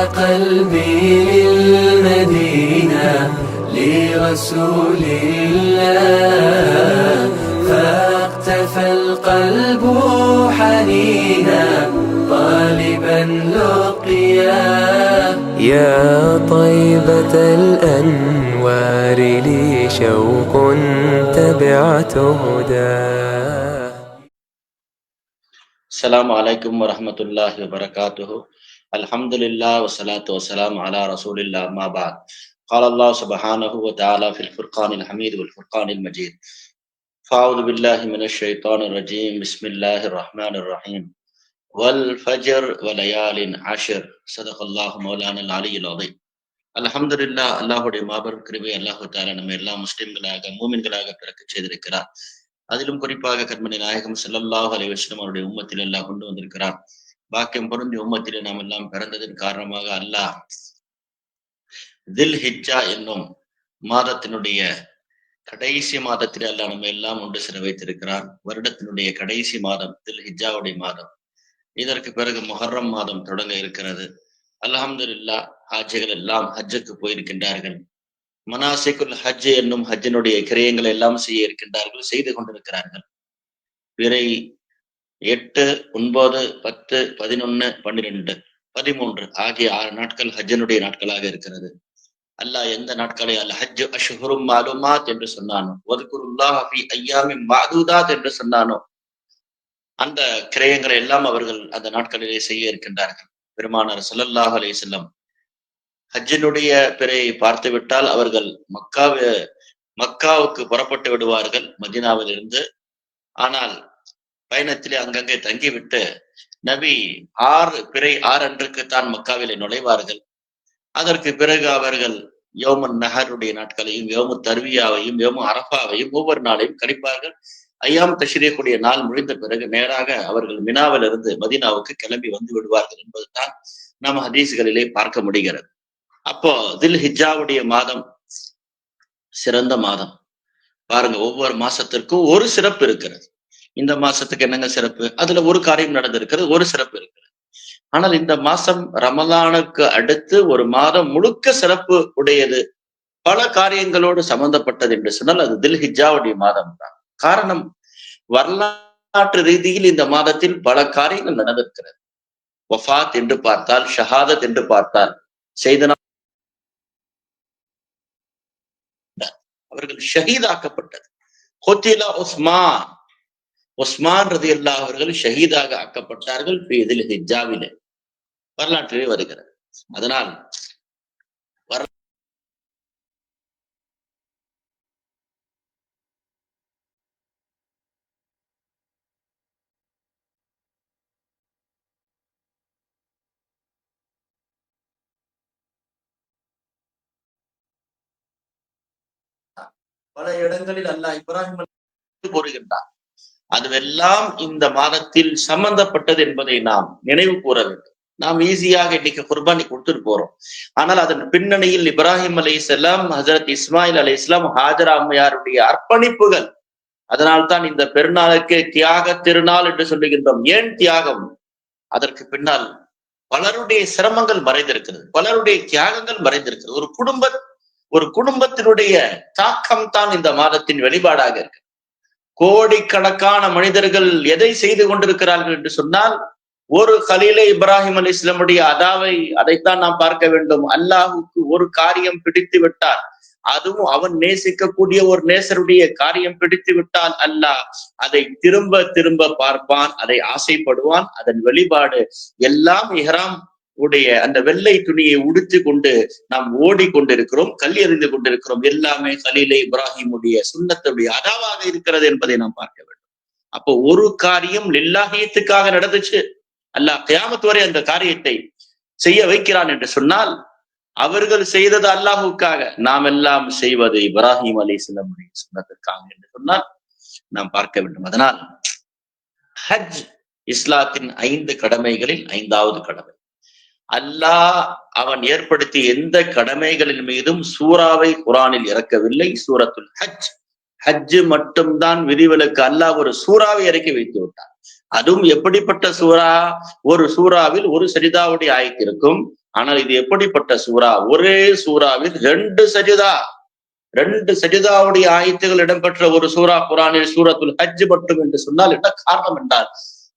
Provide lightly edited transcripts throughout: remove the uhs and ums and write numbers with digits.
قلبي للمدينة لرسول الله فاقتفى القلب حنينا طالبا لقياه. يا طيبة الأنوار لي شوق تبعت هداه. السلام عليكم ورحمة الله وبركاته. الحمد لله والصلاة والسلام على رسول الله ما بعد. قال الله سبحانه وتعالى في الفرقان الحميد والفرقان المجيد. فأعوذ بالله من الشيطان الرجيم. بسم الله الرحمن الرحيم. والفجر وليال عشر. صدق الله مولانا العلي العظيم. அல்ஹம்துலில்லாஹ். அல்லாஹுடைய மாபெரும் கிருபை. அல்லாஹு தஆலா நம்ம எல்லா முஸ்லிம்களாக மூமின்களாக பிறக்க செய்திருக்கிறார். அதிலும் குறிப்பாக கண்மணி நாயகம் ஸல்லல்லாஹு அலைஹி வஸல்லம் அவருடைய உம்மத்தில் அல்லாஹ் கொண்டு வந்திருக்கிறார். பாக்கியம் பொருந்திய உம்மத்திலே நாம் எல்லாம் பிறந்ததன் காரணமாக அல்லாஹ் தில் ஹிஜ்ஜா என்னும் மாதத்தினுடைய கடைசி மாதத்திலே அல்லாஹ் நம்ம எல்லாம் ஒன்று சேர வைத்திருக்கிறார். வருடத்தினுடைய கடைசி மாதம் தில் ஹிஜ்ஜாவுடைய மாதம். இதற்கு பிறகு முஹர்ரம் மாதம் தொடங்க இருக்கிறது. அல்ஹம்துலில்லாஹ். ஹாஜிகள் எல்லாம் ஹஜ்ஜுக்கு போயிருக்கின்றார்கள். மனாசிக்குல் ஹஜ் என்னும் ஹஜ்ஜினுடைய கிரயங்களை எல்லாம் செய்ய இருக்கின்றார்கள், செய்து கொண்டிருக்கிறார்கள். பிறை 8, 9, 10, 11, 12, 13 ஆகிய 6 நாட்கள் ஹஜ்ஜினுடைய நாட்களாக இருக்கிறது. அல்லாஹ் எந்த நாட்களை அல் ஹஜ் அஷ்ஹுரும் மாலுமாத் என்று சொன்னானோ, வத்குருல்லாஹ ஃபீ அய்யாமின் மஅதூதாத் என்று சொன்னானோ, அந்த கிரயங்களை எல்லாம் அவர்கள் அந்த நாட்களிலே செய்ய இருக்கின்றார்கள். பெருமானார் ஸல்லல்லாஹு அலைஹி வஸல்லம் ஹஜ்ஜினுடைய பிறையை பார்த்து விட்டால் அவர்கள் மக்காவுக்கு புறப்பட்டு விடுவார்கள் மதீனாவிலிருந்து. ஆனால் பயணத்திலே அங்கங்கே தங்கிவிட்டு நபி பிறை 6 அன்றுக்கு தான் மக்காவிலே நுழைவார்கள். அதற்கு பிறகு அவர்கள் யௌமுன் நஹருடைய நாட்களையும் யௌமு தர்வியாவையும் யௌமு அரஃபாவையும் ஒவ்வொரு நாளையும் கழிப்பார்கள். ஐயாம் தஷ்ரீக்குடைய நாள் முடிந்த பிறகு நேராக அவர்கள் மினாவிலிருந்து மதீனாவுக்கு கிளம்பி வந்து விடுவார்கள் என்பதுதான் நாம் ஹதீஸ்களிலே பார்க்க முடிகிறது. அப்போ தில் ஹிஜ்ஜாவுடைய மாதம் சிறந்த மாதம். பாருங்க, ஒவ்வொரு மாசத்திற்கும் ஒரு சிறப்பு இருக்கிறது. இந்த மாசத்துக்கு என்னங்க சிறப்பு? அதுல ஒரு காரியம் நடந்திருக்கிறது, ஒரு சிறப்பு இருக்கிறது. ஆனால் இந்த மாசம் ரமலானுக்கு அடுத்து ஒரு மாதம் முழுக்க சிறப்பு உடையது, பல காரியங்களோடு சம்பந்தப்பட்டது என்று சொன்னால் அது தில் ஹிஜ்ஜாவுடைய மாதம் தான். காரணம், வரலாற்று ரீதியில் இந்த மாதத்தில் பல காரியங்கள் நடந்திருக்கிறது. வஃபாத் என்று பார்த்தால், ஷஹாதத் என்று பார்த்தால், செய்தனா அவர்கள் ஷஹீதாக்கப்பட்டது. ஹுத்திலா உஸ்மான் ரலியல்லாஹு அவர்கள் ஷஹீதாக ஆக்கப்பட்டார்கள் தில் ஹிஜ்ஜாவிலே. வரலாற்றிலே வருகிறது. அதனால் பல இடங்களில் அல்லாஹ் இப்ராஹிம் கூறுகின்றார். அதுவெல்லாம் இந்த மாதத்தில் சம்பந்தப்பட்டது என்பதை நாம் நினைவு கூற வேண்டும். நாம் ஈஸியாக இன்னைக்கு குர்பானி கொடுத்துட்டு போறோம். ஆனால் அதன் பின்னணியில் இப்ராஹிம் அலைஹிஸ்ஸலாம், ஹஜரத் இஸ்மாயில் அலைஹிஸ்ஸலாம், ஹாஜரா அம்மையாருடைய அர்ப்பணிப்புகள். அதனால்தான் இந்த பெருநாளுக்கு தியாக திருநாள் என்று சொல்லுகின்றோம். ஏன் தியாகம்? அதற்கு பின்னால் பலருடைய சிரமங்கள் மறைந்திருக்கிறது, பலருடைய தியாகங்கள் மறைந்திருக்கிறது. ஒரு குடும்பத்தினுடைய தாக்கம் தான் இந்த மாதத்தின் வெளிப்பாடாக இருக்கு. கோடிக்கணக்கான மனிதர்கள் எதை செய்து கொண்டிருக்கிறார்கள் என்று சொன்னால், ஒரு கலீலே இப்ராஹிம் அலைஹிஸ்ஸலாமுடைய அதைத்தான் நாம் பார்க்க வேண்டும். அல்லாஹுக்கு ஒரு காரியம் பிடித்து விட்டால், அதுவும் அவன் நேசிக்கக்கூடிய ஒரு நேசருடைய காரியம் பிடித்து விட்டால் அல்லாஹ் அதை திரும்ப திரும்ப பார்ப்பான், அதை ஆசைப்படுவான். அதன் வெளிப்பாடு எல்லாம் இஹ்ராம் உடைய அந்த வெள்ளை துணியை உடுத்து கொண்டு நாம் ஓடிக்கொண்டிருக்கிறோம், கல் எறிந்து கொண்டிருக்கிறோம். எல்லாமே கலீலே இப்ராஹிமுடைய சுன்னத்துடைய அதாவாக இருக்கிறது என்பதை நாம் பார்க்க வேண்டும். அப்போ ஒரு காரியம் லில்லாஹியத்துக்காக நடந்துச்சு, அல்லாஹ் கியாமத் வரை அந்த காரியத்தை செய்ய வைக்கிறான் என்று சொன்னால், அவர்கள் செய்தது அல்லாஹுக்காக, நாம் எல்லாம் செய்வது இப்ராஹிம் அலைஹிஸ்ஸலாமுடைய சுன்னத்துக்காக என்று சொன்னால் நாம் பார்க்க வேண்டும். அதனால் ஹஜ் இஸ்லாத்தின் 5 கடமைகளில் 5வது கடமை. அல்லாஹ் அவன் ஏற்படுத்திய எந்த கடமைகளின் மீதும் சூறாவை குரானில் இறக்கவில்லை. சூரத்துல் ஹஜ் மட்டும்தான் விதிவிலக்கு. அல்லாஹ் ஒரு சூறாவை இறக்கி வைத்து விட்டார். அதுவும் எப்படிப்பட்ட சூறா? ஒரு சூறாவில் ஒரு சஜிதாவுடைய ஆயத்து இருக்கும், ஆனால் இது எப்படிப்பட்ட சூரா? ஒரே சூறாவில் 2 சஜிதாவுடைய ஆயத்துகள் இடம்பெற்ற ஒரு சூரா குரானில் சூரத்துல் ஹஜ் மட்டும் என்று சொன்னால் என்ன காரணம் என்றால்,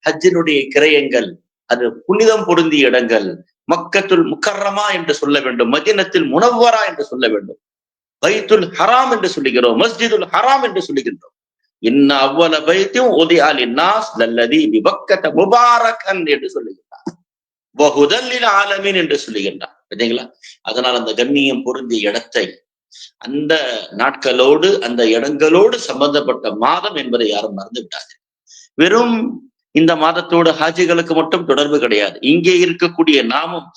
ஹஜ்ஜினுடைய கிரயங்கள், அது புனிதம் பொருந்திய இடங்கள். மக்கத்துல் முக்கர்ரமா என்று சொல்ல வேண்டும், மதீனத்தில் முனவ்வரா என்று சொல்ல வேண்டும், பைத்துல் ஹராம் என்று சொல்லுகிறோம், மஸ்ஜிதுல் ஹராம் என்று சொல்லுகின்றோம். இன்ன அவ்வள பைத்தும் உதிஅ லின்னாஸ் லல்லதி பிபக்கத முபாரக்கன் என்று சொல்லுகின்றார், வஹுதல் ஆலமீன் என்று சொல்லுகின்றார். பார்த்தீங்களா? அதனால் அந்த கண்ணியம் பொருந்திய இடத்தை, அந்த நாட்களோடு அந்த இடங்களோடு சம்பந்தப்பட்ட மாதம் என்பதை யாரும் மறந்து விட்டார்கள். வெறும் இந்த மாதத்தோடு ஹாஜிகளுக்கு மட்டும் தொடர்பு கிடையாது. இங்கே இருக்கக்கூடிய நாமும்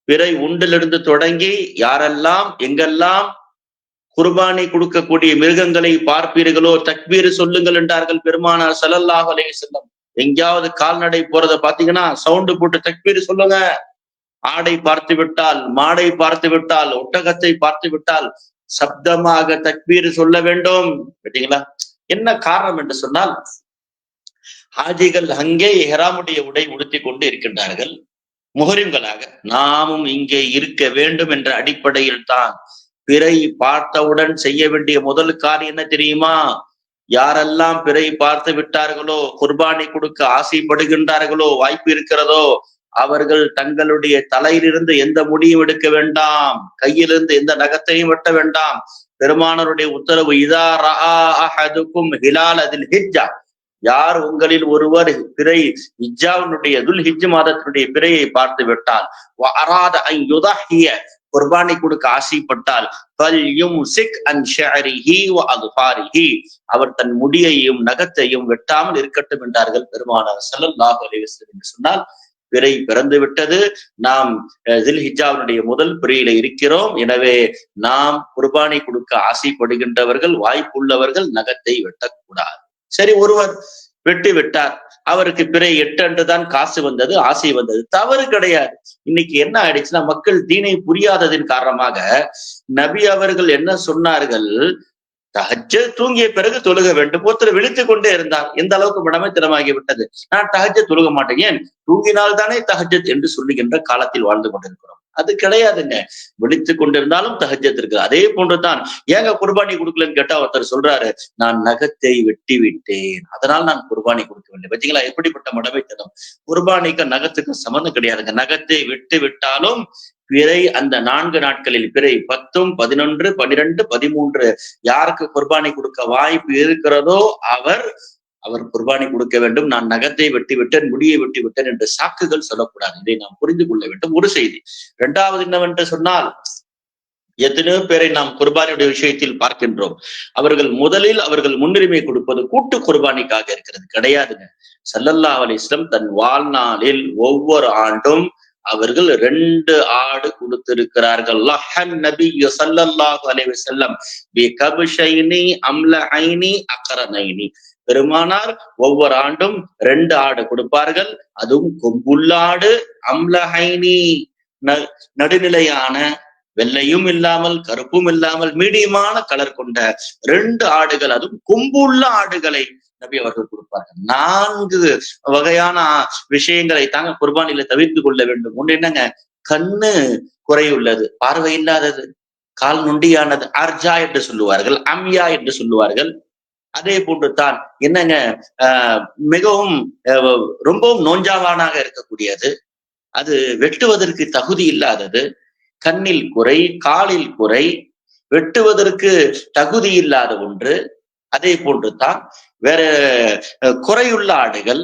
பிறை உண்டிலிருந்து தொடங்கி யாரெல்லாம் எங்கெல்லாம் குர்பானி கொடுக்கக்கூடிய மிருகங்களை பார்ப்பீர்களோ தக்பீர் சொல்லுங்கள் என்றார்கள் பெருமானார் ஸல்லல்லாஹு அலைஹி வஸல்லம். எங்கேயாவது கால்நடை போறத பாத்தீங்கன்னா சவுண்டு போட்டு தக்பீர் சொல்லுங்க. ஆடை பார்த்து விட்டால், மாடை பார்த்து விட்டால், ஒட்டகத்தை பார்த்து விட்டால் சப்தமாக தக்பீர் சொல்ல வேண்டும். கேட்டீங்களா? என்ன காரணம் என்று சொன்னால், ஹாஜிகள் அங்கே இஹ்ராமுடைய உடை உடுத்தி கொண்டு இருக்கின்றார்கள் முஹரிம்களாக. நாமும் இங்கே இருக்க வேண்டும் என்ற அடிப்படையில் தான் பிறை பார்த்தவுடன் செய்ய வேண்டிய முதல் காரியம் என்ன தெரியுமா? யாரெல்லாம் பிறை பார்த்து விட்டார்களோ, குர்பானி கொடுக்க ஆசைப்படுகின்றார்களோ, வாய்ப்பு இருக்கிறதோ, அவர்கள் தங்களுடைய தலையிலிருந்து எந்த முடியும் எடுக்க வேண்டாம், கையிலிருந்து எந்த நகத்தையும் வெட்ட வேண்டாம். பெருமானருடைய உத்தரவு, இதா ரஆ அஹதுக்கும் ஹிலால் அதில் ஹிஜ்ஜா, யார் உங்களில் ஒருவர் பிறை ஹிஜ்ஜாவினுடைய துல் ஹிஜ் மாதத்தினுடைய பிறையை பார்த்து விட்டால், வஅராத அன் யுதஹிய, குர்பானி கொடுக்க ஆசைப்பட்டால், ஃபல்யும்சிக் அன் ஷஅரிஹி வ அத்ஃபாரிஹி, அவர் தன் முடியையும் நகத்தையும் வெட்டாமல் இருக்கட்டும் என்றார்கள் பெருமானார் ஸல்லல்லாஹு அலைஹி வஸல்லம். என்று சொன்னால் பிறை பிறந்து விட்டது, நாம் தில்ஹிஜ்ஜாவினுடைய முதல் பிறையில இருக்கிறோம். எனவே நாம் குர்பானி கொடுக்க ஆசைப்படுகின்றவர்கள், வாய்ப்புள்ளவர்கள் நகத்தை வெட்டக்கூடாது. சரி, ஒருவர் வெட்டி விட்டார், அவருக்கு பிறை 8 அன்று தான் காசு வந்தது, ஆசை வந்தது, தவறு கிடையாது. இன்னைக்கு என்ன ஆயிடுச்சுன்னா, மக்கள் தீனை புரியாததின் காரணமாக நபி அவர்கள் என்ன சொன்னார்கள், தஹஜ்ஜத் தூங்கிய பிறகு தொழுக வேண்டும். ஒருத்தர் விழித்துக் கொண்டே இருந்தார். எந்த அளவுக்கு மடமைத்தனமாகி விட்டது. நான் தஹஜ்ஜத் தொழுக மாட்டேன், ஏன் தூங்கினால் தானே தஹஜ்ஜத் என்று சொல்லுகின்ற காலத்தில் வாழ்ந்து கொண்டிருக்கிறோம். அது கிடையாதுங்க. விழித்துக் கொண்டிருந்தாலும் தஹஜ்ஜத் இருக்கு. அதே போன்றுதான், ஏங்க குர்பானி கொடுக்கலன்னு கேட்டா ஒருத்தர் சொல்றாரு, நான் நகத்தை வெட்டி விட்டேன், அதனால் நான் குர்பானி கொடுக்கவில்லை. பார்த்தீங்களா எப்படிப்பட்ட மடமைத்தனம்? குர்பானிக்கு நகத்துக்கு சம்மந்தம் கிடையாதுங்க. நகத்தை விட்டு விட்டாலும் பிறை அந்த 4 நாட்களில் பிறை 10, 11, 12, 13 யாருக்கு குர்பானி கொடுக்க வாய்ப்பு இருக்கிறதோ அவர் குர்பானி கொடுக்க வேண்டும். நான் நகத்தை வெட்டி விட்டேன், முடியை வெட்டி விட்டேன் என்று சாக்குகள் சொல்லக்கூடாது. இதை நாம் புரிந்து கொள்ள வேண்டும். ஒரு செய்தி. 2வது என்னவென்று சொன்னால், எத்தனையோ பேரை நாம் குர்பானியுடைய விஷயத்தில் பார்க்கின்றோம். முதலில் அவர்கள் முன்னுரிமை கொடுப்பது கூட்டு குர்பானிக்காக இருக்கிறது. கிடையாதுங்க. ஸல்லல்லாஹு அலைஹி வஸல்லம் தன் வாழ்நாளில் ஒவ்வொரு ஆண்டும் அவர்கள் 2 ஆடு கொடுத்திருக்கிறார்கள். லஹன் நபியு ஸல்லல்லாஹு அலைஹி வஸல்லம் பி கப்ஷைனி அம்லஹைனி அக்ரனைனி, பெருமானார் ஒவ்வொரு ஆண்டும் 2 ஆடு கொடுப்பார்கள். அதுவும் கொம்புள்ளாடு, அம்லஹைனி நடுநிலையான, வெள்ளையும் இல்லாமல் கருப்பும் இல்லாமல் மீடியமான கலர் கொண்ட 2 ஆடுகள், அதுவும் கொம்புள்ள ஆடுகளை நபி அவர்கள் கொடுப்பார்கள். 4 வகையான விஷயங்களை தாங்க குர்பானில தவிர்த்து கொள்ள வேண்டும். ஒன்று என்னங்க, கண்ணு குறையுள்ளது, பார்வை இல்லாதது, கால் நொண்டியானது, அர்ஜா என்று சொல்லுவார்கள், அம்யா என்று சொல்லுவார்கள். அதே போன்று தான் என்னங்க, மிகவும் ரொம்பவும் நோஞ்சாவானாக இருக்கக்கூடியது, அது வெட்டுவதற்கு தகுதி இல்லாதது, கண்ணில் குறை, காலில் குறை, வெட்டுவதற்கு தகுதி இல்லாத ஒன்று. அதே போன்று தான் வேற குறையுள்ள ஆடுகள்,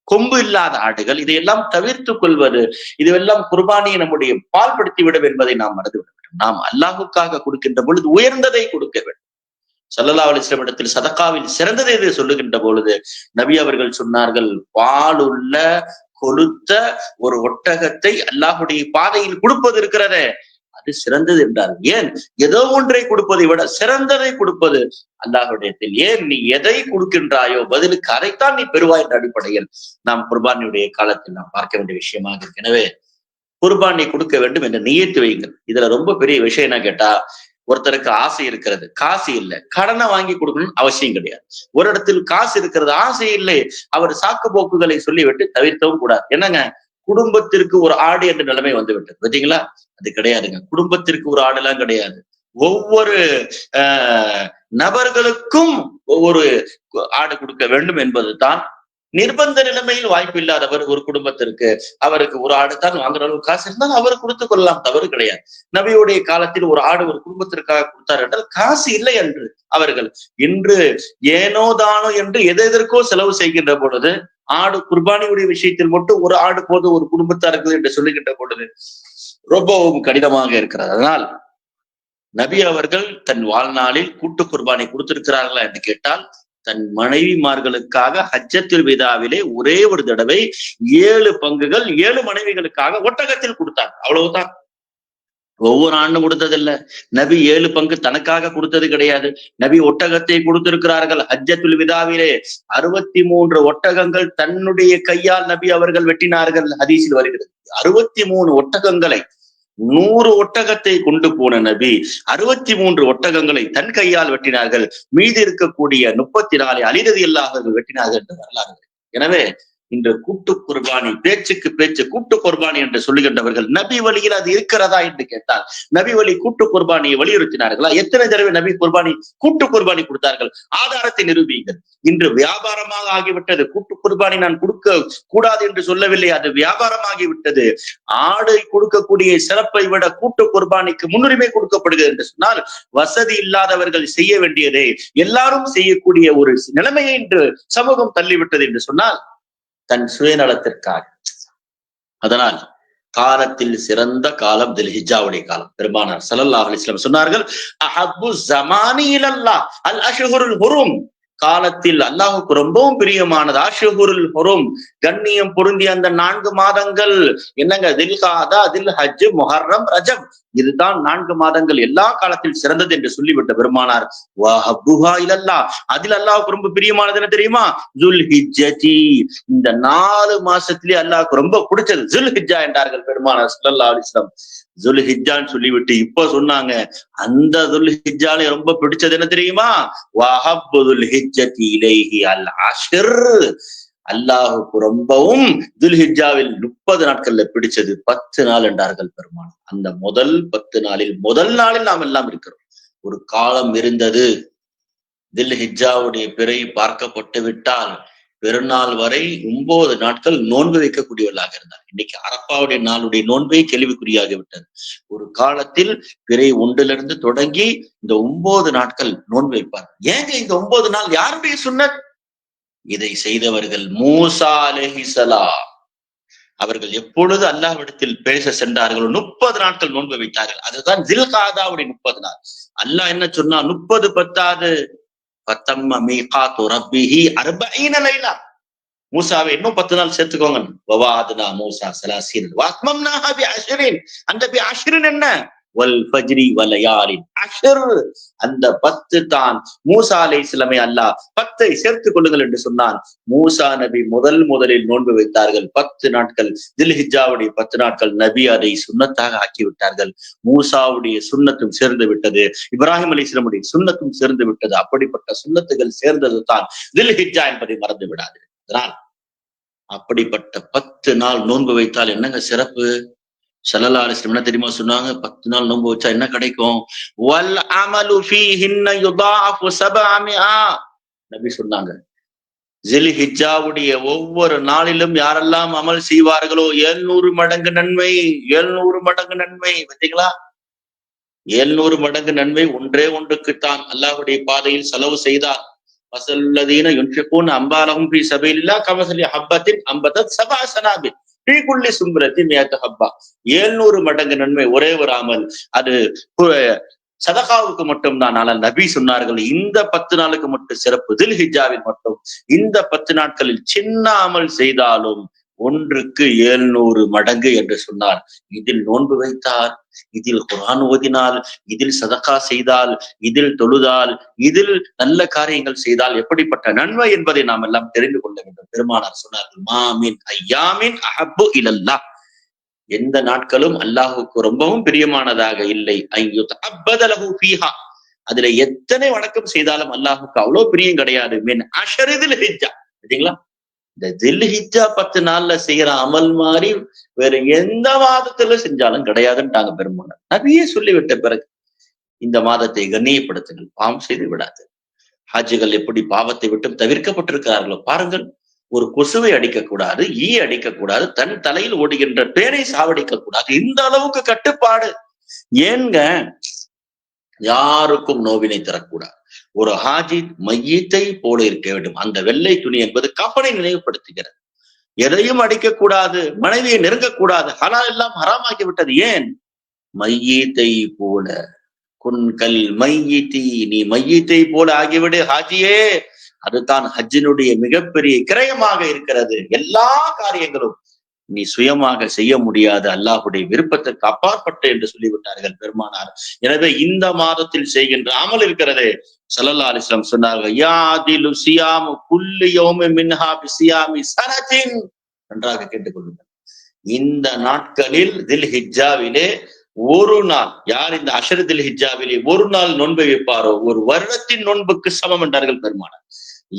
கொம்பு இல்லாத ஆடுகள், இதையெல்லாம் தவிர்த்து கொள்வது, இதுவெல்லாம் குர்பானியை நம்முடைய பால்படுத்தி விடும் என்பதை நாம் மறந்து விட வேண்டும். நாம் அல்லாஹுக்காக கொடுக்கின்ற பொழுது உயர்ந்ததை கொடுக்க வேண்டும். ஸல்லல்லாஹு அலைஹி வஸல்லம் இடத்தில் சதகாவில் சிறந்ததை இதை சொல்லுகின்ற பொழுது நபி அவர்கள் சொன்னார்கள், பாலுள்ள கொழுத்த ஒரு ஒட்டகத்தை அல்லாஹுடைய பாதையில் கொடுப்பது இருக்கிறதே, அது சிறந்தது என்றார். ஏன் ஏதோ ஒன்றை கொடுப்பதை விட சிறந்ததை கொடுப்பது அல்லாஹ்விடத்தில். ஏன் நீ எதை கொடுக்கின்றாயோ பதிலுக்கு அதைத்தான் நீ பெறுவாய் என்ற அடிப்படையில் நாம் குர்பானியுடைய காலத்தில் நாம் பார்க்க வேண்டிய விஷயமாக இருக்கு. எனவே குர்பானி கொடுக்க வேண்டும் என்று நியத்து வைங்கள். இதுல ரொம்ப பெரிய விஷயம் என்ன கேட்டா, ஒருத்தருக்கு ஆசை இருக்கிறது, காசு இல்லை, கடனை வாங்கி கொடுக்கணும்னு அவசியம் கிடையாது. ஒரு இடத்தில் காசு இருக்கிறது, ஆசை இல்லை, அவர் சாக்கு போக்குகளை சொல்லிவிட்டு தவிர்க்கவும் கூடாது. என்னங்க, குடும்பத்திற்கு ஒரு ஆடு என்ற நிலைமை வந்து விட்டது. பார்த்தீங்களா? அது கிடையாதுங்க. குடும்பத்திற்கு ஒரு ஆடு எல்லாம் கிடையாது. ஒவ்வொரு நபர்களுக்கும் ஒவ்வொரு ஆடு கொடுக்க வேண்டும் என்பதுதான் நிர்பந்த நிலைமையில் வாய்ப்பு இல்லாதவர் ஒரு குடும்பத்திற்கு அவருக்கு ஒரு ஆடு தான் வாங்குற அளவுக்கு காசு இருந்தால் அவர் கொடுத்துக் கொள்ளலாம், தவறு கிடையாது. நபியுடைய காலத்தில் ஒரு ஆடு ஒரு குடும்பத்திற்காக கொடுத்தார் என்றால் காசு இல்லை என்று அவர்கள் இன்று ஏனோ தானோ என்று எதற்கோ செலவு செய்கின்ற பொழுது ஆடு குர்பானியுடைய விஷயத்தில் மட்டும் ஒரு ஆடு போது ஒரு குடும்பத்தாருக்கு என்று சொல்லுகின்ற பொழுது ரொம்பவும் கடினமாக இருக்கிறது. அதனால் நபி அவர்கள் தன் வாழ்நாளில் கூட்டு குர்பானை கொடுத்திருக்கிறார்களா என்று கேட்டால் தன் மனைவிமார்களுக்காக ஹஜ்ஜத்துல் விதாவிலே ஒரே ஒரு தடவை 7 பங்குகள் 7 மனைவிகளுக்காக ஒட்டகத்தில் கொடுத்தார். அவ்வளவுதான். ஒவ்வொரு ஆண்டும் கொடுத்ததில்ல. நபி 7 பங்கு தனக்காக கொடுத்தது கிடையாது. நபி ஒட்டகத்தை கொடுத்திருக்கிறார்கள். ஹஜ்ஜத்துல் விதாவிலே 63 ஒட்டகங்கள் தன்னுடைய கையால் நபி அவர்கள் வெட்டினார்கள். ஹதீஸில் வருகிறது. 63 ஒட்டகங்களை 100 ஒட்டகத்தை கொண்டு போன நபி 63 ஒட்டகங்களை தன் கையால் வெட்டினார்கள். மீதி இருக்கக்கூடிய 34 அலி ரலியல்லாஹு அன்ஹு வெட்டினார்கள் என்று வரலாறு. எனவே இன்று கூட்டு குர்பானி பேச்சுக்கு பேச்சு கூட்டு குர்பானி என்று சொல்லுகின்றவர்கள் நபி வழியில் அது இருக்கிறதா என்று கேட்டால் நபி வழி கூட்டு குர்பானியை வலியுறுத்தினார்களா? எத்தனை தடவை நபி குர்பானி கூட்டு குர்பானி கொடுத்தார்கள்? ஆதாரத்தை நிரூபியுங்கள். இன்று வியாபாரமாக ஆகிவிட்டது. கூட்டு குர்பானி நான் கொடுக்க கூடாது என்று சொல்லவில்லை, அது வியாபாரமாகிவிட்டது. ஆடை கொடுக்கக்கூடிய சிறப்பை விட கூட்டு குர்பானிக்கு முன்னுரிமை கொடுக்கப்படுகிறது என்று சொன்னால் வசதி இல்லாதவர்கள் செய்ய வேண்டியதை எல்லாரும் செய்யக்கூடிய ஒரு நிலைமையை இன்று சமூகம் தள்ளிவிட்டது என்று சொன்னால் தன் சுயநலத்திற்காக. அதனால் காலத்தில் சிறந்த காலம் தில்ஹிஜ்ஜாவுடைய காலம். பெருமானார் ஸல்லல்லாஹு அலைஹி வஸல்லம் சொன்னார்கள், அஹப்பு ஸமானி இலல்லாஹ் அல் அஷ்ஹுருல் ஹுரும். காலத்தில் அல்லாஹுக்கு ரொம்பவும் பிரியமானது அஷ்ஹுருல் ஹுரும், கண்ணியம் பொருந்திய அந்த 4 மாதங்கள். என்னங்க? தில்காதா, தில்ஹஜ், முஹர்ரம், ரஜப். இதுதான் 4 மாதங்கள் எல்லா காலத்தில் சிறந்தது என்று சொல்லிவிட்ட பெருமானார் வஹப்புஹா இலல்லாஹ், அதில் அல்லாஹுக்கு ரொம்ப பிரியமானது என்ன தெரியுமா? ஜுல்ஹிஜ்ஜதி. இந்த 4 மாசத்திலே அல்லாஹுக்கு ரொம்ப பிடிச்சது ஜுல்ஹிஜ்ஜா என்றார்கள் பெருமானார் ஸல்லல்லாஹு அலைஹி வஸல்லம். ஜுல்ஹிஜ்ஜான்னு சொல்லிவிட்டு இப்ப சொன்னாங்க அந்த ஜுல்ஹிஜ்ஜால ரொம்ப பிடிச்சது என்ன தெரியுமா? வஹப்பு ஜுல்ஹிஜ்ஜதி இலைஹி அல் அஷ்ர். அல்லாஹுக்கு ரொம்பவும் துல்ஹிஜ்ஜாவில் 30 நாட்கள்ல பிடிச்சது 10 நாள் என்றார்கள் பெருமான். அந்த முதல் 10 நாளில் முதல் நாளில் நாம் எல்லாம் இருக்கிறோம். ஒரு காலம் இருந்தது, துல்ஹிஜ்ஜாவுடைய பிறை பார்க்கப்பட்டு விட்டால் பெருநாள் வரை 9 நாட்கள் நோன்பு வைக்கக்கூடியவர்களாக இருந்தார். இன்னைக்கு அரப்பாவுடைய நாளுடைய நோன்பை கேள்விக்குறியாகி விட்டது. ஒரு காலத்தில் பிறை 1 தொடங்கி இந்த 9 நாட்கள் நோன்பு வைப்பார். ஏங்க இந்த 9 நாள் யாருடைய சுன்னத்? இதை செய்தவர்கள் மூசா அலைஹிஸ்ஸலாம். அவர்கள் எப்பொழுது அல்லாஹ்விடத்தில் பேச சென்றார்களோ 30 நாட்கள் நோன்பு வைத்தார்கள். அதுதான் ஜில்காதாவுடைய 30 நாள். அல்லாஹ் என்ன சொன்னா 30 பத்தாது. ஃபதம்ம மீகாத்து ரப்பிஹி 40 லைலா. மூசாவை இன்னும் 10 நாள் சேர்த்துக்கோங்க. வவாதுனா மூசா 30 வஅத்மம்னாஹா பிஅஷ்ரின். அந்த பிஅஷ்ரின் என்ன? வல் ஃபஜ்ரி வலயாலின் அஷ்ர். அந்த 10 தான் மூசா அலைஹிஸ்ஸலாமை அல்லாஹ் 10ஐ சேர்த்துக் கொள்ளுங்கள் என்று சொன்னான். மூசா நபி முதலில் நோன்பு வைத்தார்கள் 10 நாட்கள். தில்ஹிஜ்ஜாவுடைய 10 நாட்கள் நபி அதை சுன்னத்தாக ஆக்கிவிட்டார்கள். மூசாவுடைய சுன்னத்தும் சேர்ந்து விட்டது, இப்ராஹிம் அலைஹிஸ்ஸலாமுடைய சுன்னத்தும் சேர்ந்து விட்டது. அப்படிப்பட்ட சுன்னத்துகள் சேர்ந்தது தான் தில்ஹிஜ்ஜா என்பதை மறந்து விடாது. அதனால் அப்படிப்பட்ட 10 நாள் நோன்பு வைத்தால் என்னங்க சிறப்பு? ஸல்லல்லாஹு அலைஹி வஸல்லம் என்ன தெரியுமா சொன்னாங்க? 10 நாள் நோன்பு வச்சா என்ன கிடைக்கும்? வல் அமலு ஃபீஹின்ன யுதாஃபு 700. நபி சொன்னாங்க ஜில்ஹிஜ்ஜாவுடைய ஒவ்வொரு நாளிலும் யாரெல்லாம் அமல் செய்வார்களோ 700 மடங்கு நன்மை. 700 மடங்கு நன்மை. பார்த்தீங்களா? 700 மடங்கு நன்மை ஒன்றே ஒன்றுக்குத்தான். அல்லாஹ்வுடைய பாதையில் செலவு செய்தார். வஸல்லதீன யுன்ஃபிகூன அம்வாலஹும் ஃபீ ஸபீலில்லாஹ் கமஸலி ஹப்பத்தின் அம்பதத் 7 சனாபில் ஃபீ குல்லி சும்பலத்தின் மியத்து ஹப்பா. 700 மடங்கு நன்மை ஒரே ஒரு அமல். அது சதகாவுக்கு மட்டும்தான். ஆனால் நபி சொன்னார்கள் இந்த 10 நாளுக்கு மட்டும் சிறப்பு. தில்ஹிஜ்ஜாவில் மட்டும் இந்த 10 நாட்களில் சின்ன அமல் செய்தாலும் ஒன்றுக்கு 700 மடங்கு என்று சொன்னார். இதில் நோன்பு வைத்தார், இதில் குர்ஆன் ஓதினால், இதில் சதகா செய்தால், இதில் தொழுதால், இதில் நல்ல காரியங்கள் செய்தால் எப்படிப்பட்ட நன்மை என்பதை நாம் எல்லாம் தெரிந்து கொள்ள வேண்டும். பெருமானார் சொன்னார்கள் மாமின் ஐயாமின் அஹப்பு இலல்லாஹ். எந்த நாட்களும் அல்லாஹுக்கு ரொம்பவும் பிரியமானதாக இல்லை. ஐயுதஅப்பதலஹு ஃபீஹா. அதுல எத்தனை வணக்கம் செய்தாலும் அல்லாஹுக்கு அவ்வளவு பிரியம் கிடையாது. மின் அஷரிதில் ஹிஜ்ஜா. சரிங்களா? இந்த தில்ஹிஜ்ஜா 10 நாள்ல செய்யற அமல் மாதிரி வேற எந்த மாதத்துல செஞ்சாலும் கிடையாதுன்ட்டாங்க பெருமானார். நபியே சொல்லிவிட்ட பிறகு இந்த மாதத்தை கண்ணியப்படுத்துங்கள், பாவம் செய்து விடாது. ஹாஜிகள் எப்படி பாவத்தை விட்டு தவிர்க்கப்பட்டிருக்கிறார்களோ பாருங்கள். ஒரு கொசுவை அடிக்கக்கூடாது, ஈ அடிக்கக்கூடாது, தன் தலையில் ஓடுகின்ற பேரை சாவடிக்க கூடாது. இந்த அளவுக்கு கட்டுப்பாடு. ஏங்க, யாருக்கும் நோவினை தரக்கூடாது. ஒரு ஹாஜி மையத்தை போல இருக்க வேண்டும். அந்த வெள்ளை துணி என்பது கஃபனை நினைவுபடுத்துகிறது. எதையும் அடிக்கக்கூடாது, மனைவியை நெருங்கக்கூடாது. ஹலால் எல்லாம் ஹராமாக்கி விட்டது. ஏன்? மையத்தை போல குன்கல் மையித்தி, நீ மையத்தை போல ஆகிவிடு ஹாஜியே. அதுதான் ஹஜ்ஜினுடைய மிகப்பெரிய கிரயமாக இருக்கிறது. எல்லா காரியங்களும் நீ சுயமாக செய்ய முடியாது, அல்லாஹுடைய விருப்பத்திற்கு அப்பாற்பட்டு என்று சொல்லிவிட்டார்கள் பெருமானார். எனவே இந்த மாதத்தில் செய்கின்ற அமல் இருக்கிறது. ஸல்லல்லாஹு அலைஹி வஸல்லம் சொன்னார்கள், யாதிலு சியாமு குல்லி யௌமின் மின்ஹா பிசியாமி ஸனத்தின். நன்றாக கேட்டுக்கொள்ளுங்கள். இந்த நாட்களில் தில்ஹிஜ்ஜாவிலே ஒரு நாள், யார் இந்த அஷர் தில்ஹிஜ்ஜாவிலே ஒரு நாள் நோன்பை வைப்பாரோ ஒரு வருடத்தின் நோன்புக்கு சமம் என்றார்கள் பெருமானார்.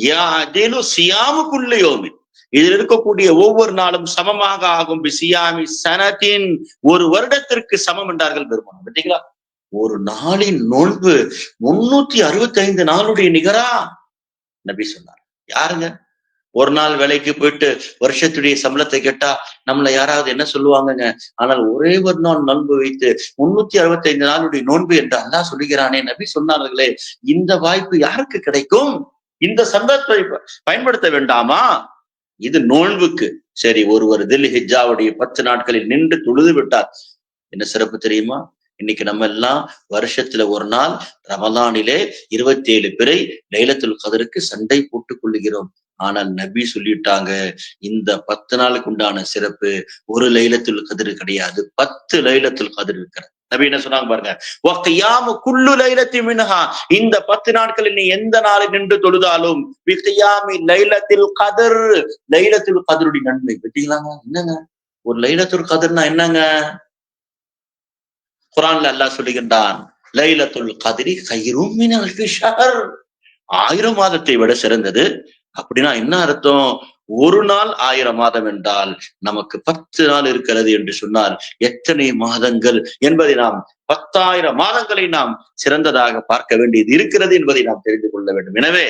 யாதிலு சியாமு குல்லி யௌமின், இதில் இருக்கக்கூடிய ஒவ்வொரு நாளும் சமமாக ஆகும். பிசியாமி சனத்தின், ஒரு வருடத்திற்கு சமம் என்றார்கள் பெருமானார். பார்த்தீங்களா? ஒரு நாளின் நோன்பு 365 நாளுடைய நிகரா நபி சொன்னார். யாருங்க? ஒரு நாள் வேலைக்கு போயிட்டு வருஷத்துடைய சம்பளத்தை கேட்டா நம்மள யாராவது என்ன சொல்லுவாங்கங்க? ஆனால் ஒரே ஒரு நாள் நோன்பு வைத்து 365 நாளுடைய நோன்பு என்று அல்லாஹ் சொல்லுகிறானே, நபி சொன்னார்களே, இந்த வாய்ப்பு யாருக்கு கிடைக்கும்? இந்த சந்தர்ப்பத்தை பயன்படுத்த வேண்டாமா? இது நோன்புக்கு. சரி, ஒருவர் தில்ஹிஜ்ஜாவுடைய 10 நாட்களில் நின்று தொழுது விட்டார். என்ன சிறப்பு தெரியுமா? இன்னைக்கு நம்ம எல்லாம் வருஷத்துல ஒரு நாள் ரமலானிலே 27 பிறை லைலத்துல் கத்ருக்கு சண்டை போட்டுக் கொள்ளுகிறோம். ஆனால் நபி சொல்லிட்டாங்க, இந்த 10 நாளுக்கு உண்டான சிறப்பு ஒரு லைலத்துல் கத்ர் கிடையாது, 10 லைலத்துல் கத்ர் இருக்கிறது. நபி என்ன சொன்னாங்க பாருங்க, வகியாமு குல்லு லைலத்தி மின்ஹா, இந்த 10 நாட்களில் நீ எந்த நாளில் நின்று தொழுதாலும் பிகியாமி லைலத்துல் கத்ர், லைலத்துல் கத்ருடைய நன்மை. பார்த்தீங்களாங்க? என்னங்க ஒரு லைலத்துல் கத்ர்னா என்னங்க? குர்ஆன்ல அல்லாஹ் சொல்லுகின்றான், லைலத்துல் கத்ரி கைரும் மின் அல்ஃபி ஷஹர், 1000 மாதத்தை விட சிறந்தது. அப்படின்னா என்ன அர்த்தம்? ஒரு நாள் 1000 மாதம் என்றால் நமக்கு 10 நாள் இருக்கிறது என்று சொன்னால் எத்தனை மாதங்கள் என்பதை நாம் 10,000 மாதங்களை நாம் சிறந்ததாக பார்க்க வேண்டியது இருக்கிறது என்பதை நாம் தெரிந்து கொள்ள வேண்டும். எனவே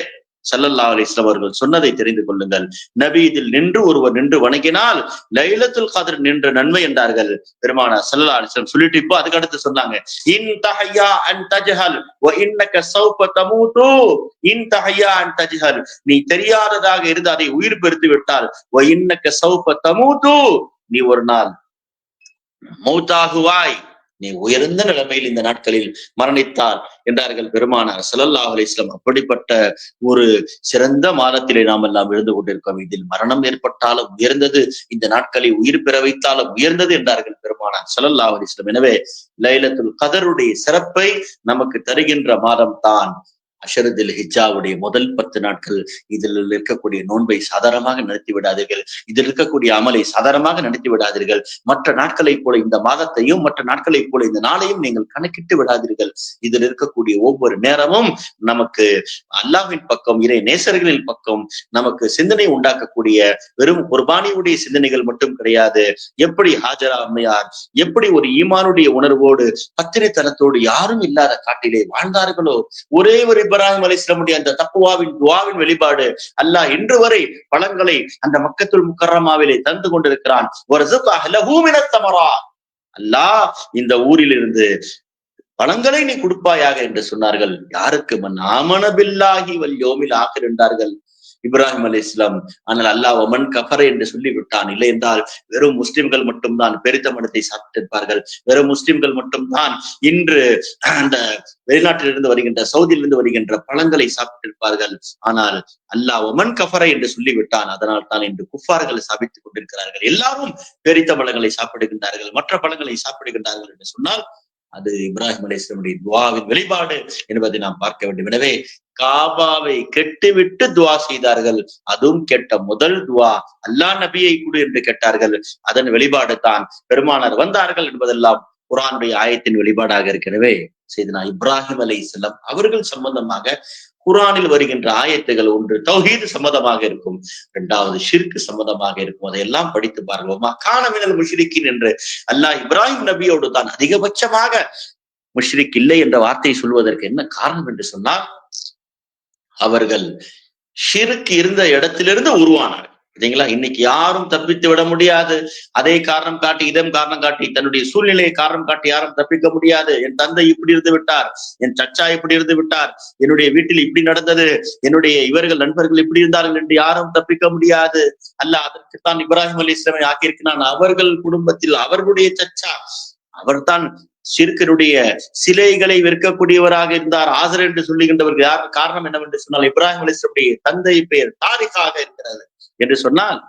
ஸல்லல்லாஹு அலைஹி வஸல்லம் அவர்கள் சொன்னதை தெரிந்து கொள்ளுங்கள். நபி இதில் நின்று ஒருவர் நின்று வணங்கினால் லைலத்துல் கத்ர் நின்ற நன்மை என்றார்கள் பெருமானார் ஸல்லல்லாஹு அலைஹி வஸல்லம். சொல்லிட்டு இப்போ அதுக்கு அடுத்து சொன்னாங்க, இன் தஹய்யா அன் தஜ்ஹல் வ இன்னக ஸௌஃப தமூது, இன் தஹய்யா அன் தஜ்ஹல், நீ தெரியாததாக இருந்து அதை உயிர் பெறுத்து விட்டால் வ இன்னக ஸௌஃப தமூது, நீ ஒரு நாள் மௌத்தாகுவாய், நீ உயர்ந்த நிலைமையில் இந்த நாட்களில் மரணித்தார் என்றார்கள் பெருமானார் ஸல்லல்லாஹு அலைஹி வஸல்லம். அப்படிப்பட்ட ஒரு சிறந்த மாதத்திலே நாம் எல்லாம் எழுந்து கொண்டிருக்கோம். இதில் மரணம் ஏற்பட்டாலும் உயர்ந்தது, இந்த நாட்களை உயிர் பெற வைத்தாலும் உயர்ந்தது என்றார்கள் பெருமானார் ஸல்லல்லாஹு அலைஹி வஸல்லம். எனவே லைலத்துல் கத்ருடைய சிறப்பை நமக்கு தருகின்ற மாதம் தான் அஷர் தில்ஹிஜ்ஜாவுடைய முதல் 10 நாட்கள். இதில் இருக்கக்கூடிய நோன்பை சாதாரணமாக நடத்தி விடாதீர்கள், இதில் இருக்கக்கூடிய அமலை சாதாரணமாக நடத்தி விடாதீர்கள். மற்ற நாட்களை போல இந்த மாதத்தையும் மற்ற நாட்களை போல இந்த நாளையும் நீங்கள் கணக்கிட்டு விடாதீர்கள். இதில் இருக்கக்கூடிய ஒவ்வொரு நேரமும் நமக்கு அல்லாஹ்வின் பக்கம், இறை நேசர்களின் பக்கம் நமக்கு சிந்தனை உண்டாக்கக்கூடிய வெறும் குர்பானியுடைய சிந்தனைகள் மட்டும் கிடையாது. எப்படி ஹாஜரா அம்மையார் எப்படி ஒரு ஈமானுடைய உணர்வோடு பத்திரித்தனத்தோடு யாரும் இல்லாத காட்டிலே வாழ்ந்தார்களோ, ஒரே ஒரு இப்ராஹிம் அலைஹிஸ்ஸலாமுடைய அந்த தக்வாவின் துஆவின் வெளிப்பாடு அல்லாஹ் இன்று வரை பழங்களை அந்த மக்கத்துல் முக்கர்ரமாவிலே தந்து கொண்டிருக்கிறான். அல்லாஹ் இந்த ஊரிலிருந்து பழங்களை நீ கொடுப்பாயாக என்று சொன்னார்கள். யாருக்கு? மன் ஆமன பில்லாஹி வல் யௌமில் ஆகிர் என்றார்கள் இப்ராஹிம் அலைஹிஸ்ஸலாம். ஆனால் அல்லாஹ் வமன் கஃபர என்று சொல்லி விட்டான். இல்லை என்றால் வெறும் முஸ்லிம்கள் மட்டும்தான் பெரித்தமனத்தை சாப்பிட்டிருப்பார்கள். வெறும் முஸ்லிம்கள் மட்டும்தான் இன்று அந்த வெளிநாட்டிலிருந்து வருகின்ற, சவுதியிலிருந்து வருகின்ற பழங்களை சாப்பிட்டிருப்பார்கள். ஆனால் அல்லாஹ் வமன் கஃபர என்று சொல்லிவிட்டான். அதனால் தான் இன்று குஃபார்கள் சாப்பிட்டுக் கொண்டிருக்கிறார்கள். எல்லாரும் பெரித்த பழங்களை சாப்பிடுகின்றார்கள், மற்ற பழங்களை சாப்பிடுகின்றார்கள் என்று சொன்னால் அது இப்ராஹிம் அலைஹிஸ்ஸலாமுடைய துஆவின் வெளிப்பாடு என்பதை நாம் பார்க்க வேண்டும். எனவே காபாவை கெட்டுவிட்டு துவா செய்தார்கள். அதுவும் கேட்ட முதல் துவா அல்லாஹ் நபியை கொடு என்று கேட்டார்கள். அதன் வெளிப்பாடு தான் பெருமானார் வந்தார்கள் என்பதெல்லாம் குர்ஆனுடைய ஆயத்தின் வெளிப்பாடாக இருக்கிறவே செய்தனா இப்ராஹிம் அலைஹிஸ்ஸலாம் அவர்கள் சம்பந்தமாக குர்ஆனில் வருகின்ற ஆயத்துகள் ஒன்று தௌஹீது சம்பந்தமாக இருக்கும், இரண்டாவது ஷிர்க் சம்பந்தமாக இருக்கும். அதையெல்லாம் படித்து பாருங்க. கான மினல் முஷ்ரிக்கீன் என்று அல்லாஹ் இப்ராஹிம் நபியோடு தான் அதிகபட்சமாக முஷ்ரிக் இல்லை என்ற வார்த்தையை சொல்வதற்கு என்ன காரணம் என்று சொன்னால், அவர்கள் ஷிர்க் இருந்த இடத்திலிருந்து உருவானார்கள். சரிங்களா? இன்னைக்கு யாரும் தப்பித்து விட முடியாது. அதே காரணம் காட்டி இதம் காரணம் காட்டி தன்னுடைய சூழ்நிலையை காரணம் காட்டி யாரும் தப்பிக்க முடியாது. என் தந்தை இப்படி இருந்து விட்டார், என் சச்சா இப்படி இருந்து விட்டார், என்னுடைய வீட்டில் இப்படி நடந்தது, என்னுடைய இவர்கள் நண்பர்கள் இப்படி இருந்தார்கள் என்று யாரும் தப்பிக்க முடியாது. அல்லாஹ் அதற்குத்தான் இப்ராஹிம் அலைஹிஸ்ஸலாமை ஆக்கியிருக்கிறான். அவர்கள் குடும்பத்தில் அவர்களுடைய சச்சா அவர்தான் ஷிர்கினுடைய சிலைகளை விற்கக்கூடியவராக இருந்தார். ஆசர் என்று சொல்லுகின்றவர்கள் யார்? காரணம் என்னவென்று சொன்னால், இப்ராஹிம் அலைஹிஸ்ஸலாமுடைய தந்தை பெயர் தாரிகாக இருக்கிறது என்று சொன்னால்,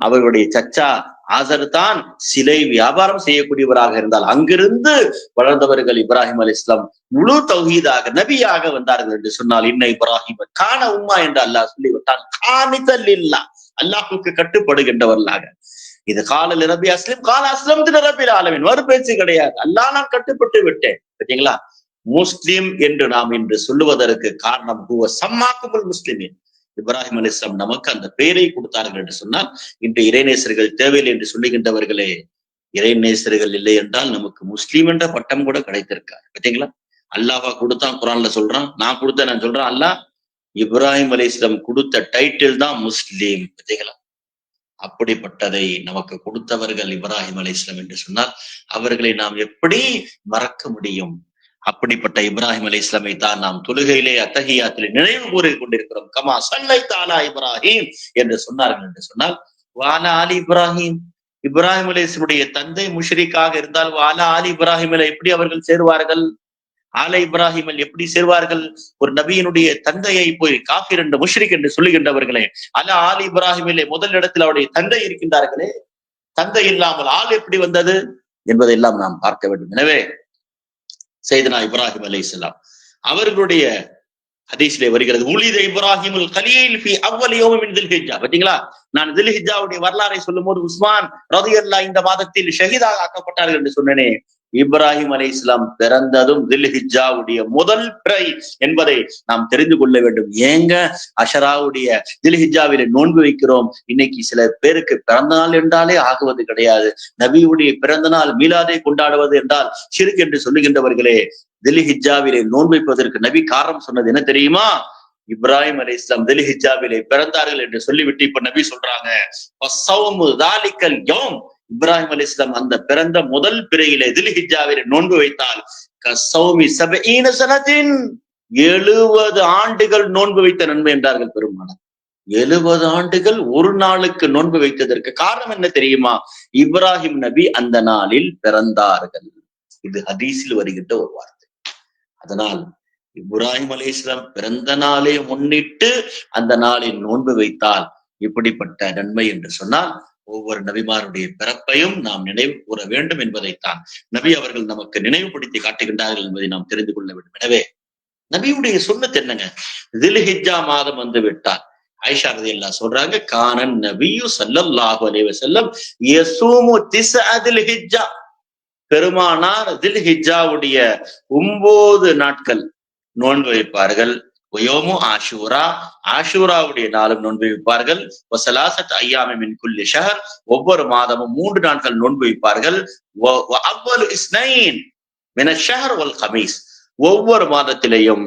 அவர்களுடைய சச்சா ஆசர் தான் சிலை வியாபாரம் செய்யக்கூடியவராக இருந்தால் அங்கிருந்து வளர்ந்தவர்கள் இப்ராஹிம் அலைஹிஸ்ஸலாம் முழு தௌஹீதாக நபியாக வந்தார்கள் என்று சொன்னால், இன்ன இப்ராஹிம் கான உம்மா என்று அல்லாஹ் சொல்லிவிட்டான். கானிதல் இல்லா, அல்லாஹ்வுக்கு கட்டுப்படுகின்றவர்களாக. இது காலல் ரபி அஸ்லிம் கால அஸ்லம் ரபில் ஆலமீன், மறு பேச்சு கிடையாது. அல்லாஹ் நான் கட்டுப்பட்டு விட்டேன். பார்த்தீங்களா? முஸ்லிம் என்று நாம் இன்று சொல்லுவதற்கு காரணம் ஹுவ சம்மாக்குமுல் முஸ்லிமீன், இப்ராஹிம் அலைஹிஸ்ஸலாம் நமக்கு அந்த பெயரை கொடுத்தார்கள் என்று சொன்னால், இன்று இறைநேசர்கள் தேவையில்லை என்று சொல்லுகின்றவர்களே, இறைநேசர்கள் இல்லை என்றால் நமக்கு முஸ்லீம் என்ற பட்டம் கூட கிடைத்திருக்காரு. பார்த்தீங்களா? அல்லாஹ்வா கொடுத்தான், குர்ஆன்ல சொல்றான். நான் கொடுத்தேன், நான் சொல்றேன். அல்லாஹ் இப்ராஹிம் அலைஹிஸ்ஸலாம் கொடுத்த டைட்டில் தான் முஸ்லீம். பார்த்தீங்களா? அப்படிப்பட்டதை நமக்கு கொடுத்தவர்கள் இப்ராஹிம் அலைஹிஸ்ஸலாம் என்று சொன்னால், அவர்களை நாம் எப்படி மறக்க முடியும்? அப்படிப்பட்ட இப்ராஹிம் அலைஹிஸ்ஸலாமை தான் நாம் தொழுகையிலே அத்தஹியாத்திலே நினைவு கூறிக் கொண்டிருக்கிறோம். கமா ஸல்லைத அலா இப்ராஹிம் என்று சொன்னார்கள் என்று சொன்னால், வஅலா ஆலி இப்ராஹிம், இப்ராஹிம் அலைஹிஸ்ஸலாமுடைய தந்தை முஷ்ரிக்காக இருந்தால் வஅலா ஆலி இப்ராஹிமில் எப்படி அவர்கள் சேருவார்கள்? ஆல இப்ராஹிமில் எப்படி சேர்வார்கள்? ஒரு நபியினுடைய தந்தையை போய் காஃபிர் என்று முஷ்ரிக் என்று சொல்லுகின்றவர்களே, அலா ஆலி இப்ராஹிமிலே முதல் இடத்தில் அவருடைய தந்தை இருக்கின்றார்களே, தந்தை இல்லாமல் ஆள் எப்படி வந்தது என்பதையெல்லாம் நாம் பார்க்க வேண்டும். எனவே சையதுனா இப்ராஹிம் அலைஹிஸ்ஸலாம் அவர்களுடைய ஹதீஸ்லே வருகிறது, உலித இப்ராஹிமுல் கலீல் ஃபி அவ்வல் யௌம் மின் தில்ஹிஜ்ஜா. பாத்தீங்களா? நான் தில்ஹிஜ்ஜாவுடைய வரலாறை சொல்லும்போது உஸ்மான் ரலியல்லாஹு இந்த மாதத்தில் ஷஹீதாக ஆக்கப்பட்டார்கள் என்று சொன்னேனே, இப்ராஹிம் அலைஹிஸ்ஸலாம் பிறந்ததும் தில்ஹிஜ்ஜாவுடைய முதல் பிறை என்பதை நாம் தெரிந்து கொள்ள வேண்டும். ஏங்க அஷராவுடைய தில்ஹிஜ்ஜாவிலே நோன்பு வைக்கிறோம்? இன்னைக்கு சில பேருக்கு பிறந்த நாள் என்றாலே ஆகுவது கிடையாது. நபியுடைய பிறந்த நாள் மீலாதை கொண்டாடுவது என்றால் ஷிர்க் என்று சொல்லுகின்றவர்களே, தில்ஹிஜ்ஜாவிலே நோன்பு வைப்பதற்கு நபி காரணம் சொன்னது என்ன தெரியுமா? இப்ராஹிம் அலைஹிஸ்ஸலாம் தில்ஹிஜ்ஜாவிலே பிறந்தார்கள் என்று சொல்லிவிட்டு இப்ப நபி சொல்றாங்க, வஸௌமு ஸாலிகல் யௌம், இப்ராஹிம் அலைஹிஸ்ஸலாம் அந்த பிறந்த முதல் பிறையிலே தில்ஹிஜ்ஜாவிலே நோன்பு வைத்தால் கஸௌமி 70 சனத்தின், 70 ஆண்டுகள் நோன்பு வைத்த நன்மை என்றார்கள் பெருமானார். 70 ஆண்டுகள் ஒரு நாளுக்கு நோன்பு வைத்ததற்கு காரணம் என்ன தெரியுமா? இப்ராஹிம் நபி அந்த நாளில் பிறந்தார்கள். இது ஹதீஸில் வருகின்ற ஒரு வார்த்தை. அதனால் இப்ராஹிம் அலைஹிஸ்ஸலாம் பிறந்த நாளை முன்னிட்டு அந்த நாளில் நோன்பு வைத்தால் இப்படிப்பட்ட நன்மை என்று சொன்னால், ஒவ்வொரு நபிமாருடைய பிறப்பையும் நாம் நினைவு கூற வேண்டும் என்பதைத்தான் நபி அவர்கள் நமக்கு நினைவுபடுத்தி காட்டுகின்றார்கள் என்பதை நாம் தெரிந்து கொள்ள வேண்டும். எனவே நபியுடைய சுன்னத் என்னங்க? தில்ஹிஜ்ஜா மாதம் வந்து விட்டால் ஆயிஷா ரலியல்லாஹு சொல்றாங்க, கானன் நபியு ஸல்லல்லாஹு அலைஹி வஸல்லம் யஸூமு 9 தில்ஹிஜ்ஜா, பெருமானார் தில்ஹிஜ்ஜாவுடைய 9 நாட்கள் நோன்பு வைப்பார்கள். ஒயோமு ஆஷூரா, ஆஷூராவுடைய நாளும் நோன்பு வைப்பார்கள். வஸலாஸத் அய்யாமி மின் குல்லி ஷஹர், ஒவ்வொரு மாதமும் 3 நாட்கள் நோன்பு வைப்பார்கள். அவ்வலு இஸ்னைன் மின ஷஹர் வல் கமீஸ், ஒவ்வொரு மாதத்திலேயும்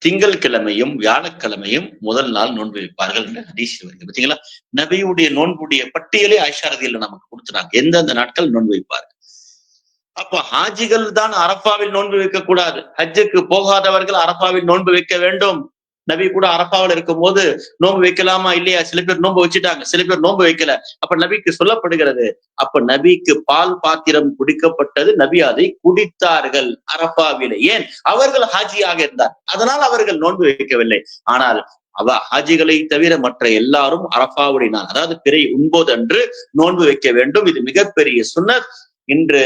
திங்கள் கிழமையும் வியாழக்கிழமையும் முதல் நாள் நோன்பு வைப்பார்கள் என்று ஹதீஸில் வருகிறது. பார்த்தீங்களா? நபியுடைய நோன்புடைய பட்டியலே ஆயிஷா ரலியல்லாஹு நமக்கு கொடுத்துட்டாங்க, எந்தெந்த நாட்கள் நோன்பு வைப்பார்கள். அப்ப ஹாஜிகள் தான் அரஃபாவில் நோன்பு வைக்க கூடாது. ஹஜ்ஜுக்கு போகாதவர்கள் அரஃபாவில் நோன்பு வைக்க வேண்டும். நபி கூட அரஃபாவில் இருக்கும் போது நோன்பு வைக்கலாமா இல்லையா? சில பேர் நோன்பு வச்சுட்டாங்க, சில பேர் நோன்பு வைக்கல. அப்ப நபிக்கு சொல்லப்படுகிறது, அப்ப நபிக்கு பால் பாத்திரம் குடிக்கப்பட்டது, நபி அதை குடித்தார்கள் அரஃபாவிலே. ஏன்? அவர்கள் ஹாஜியாக இருந்தார், அதனால் அவர்கள் நோன்பு வைக்கவில்லை. ஆனால் ஹாஜிகளை தவிர மற்ற எல்லாரும் அரஃபாவுடைய நாள், அதாவது பிறை 9 அன்று நோன்பு வைக்க வேண்டும். இது மிகப்பெரிய சுன்னத். இன்று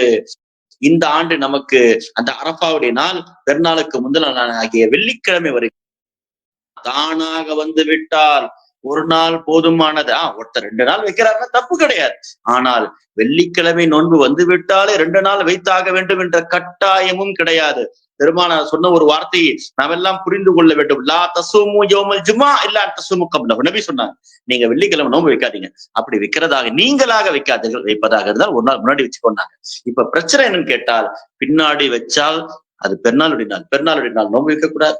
இந்த ஆண்டு நமக்கு அந்த அரஃபாவுடைய நாள் பெருநாளுக்கு முந்தின நாள் ஆகிய வெள்ளிக்கிழமை வரை தானாக வந்து விட்டால் ஒரு நாள் போதுமானது. ஒருத்தர் 2 நாள் வைக்கிறாருன்னா தப்பு கிடையாது. ஆனால் வெள்ளிக்கிழமை நோன்பு வந்து விட்டாலே 2 நாள் வைத்தாக வேண்டும் என்ற கட்டாயமும் கிடையாது. பெருமானார் சொன்ன ஒரு வார்த்தையை நாம் எல்லாம் புரிந்து கொள்ள வேண்டும். லா தசூமு யௌமல் ஜும்ஆ இல்லா தசூமு கப்லஹு. நபி சொன்னாங்க, நீங்க வெள்ளிக்கிழமை நோன்பு வைக்காதீங்க. அப்படி வைக்கிறதாக நீங்களாக வைக்காதீர்கள், வைப்பதாக இருந்தால் ஒரு நாள் முன்னாடி வச்சுக்கொண்டாங்க. இப்ப பிரச்சனை என்னன்னு கேட்டால், பின்னாடி வச்சால் அது பெருநாளுடைய நாள். பெருநாளுடைய நாள் நோன்பு வைக்க கூடாது.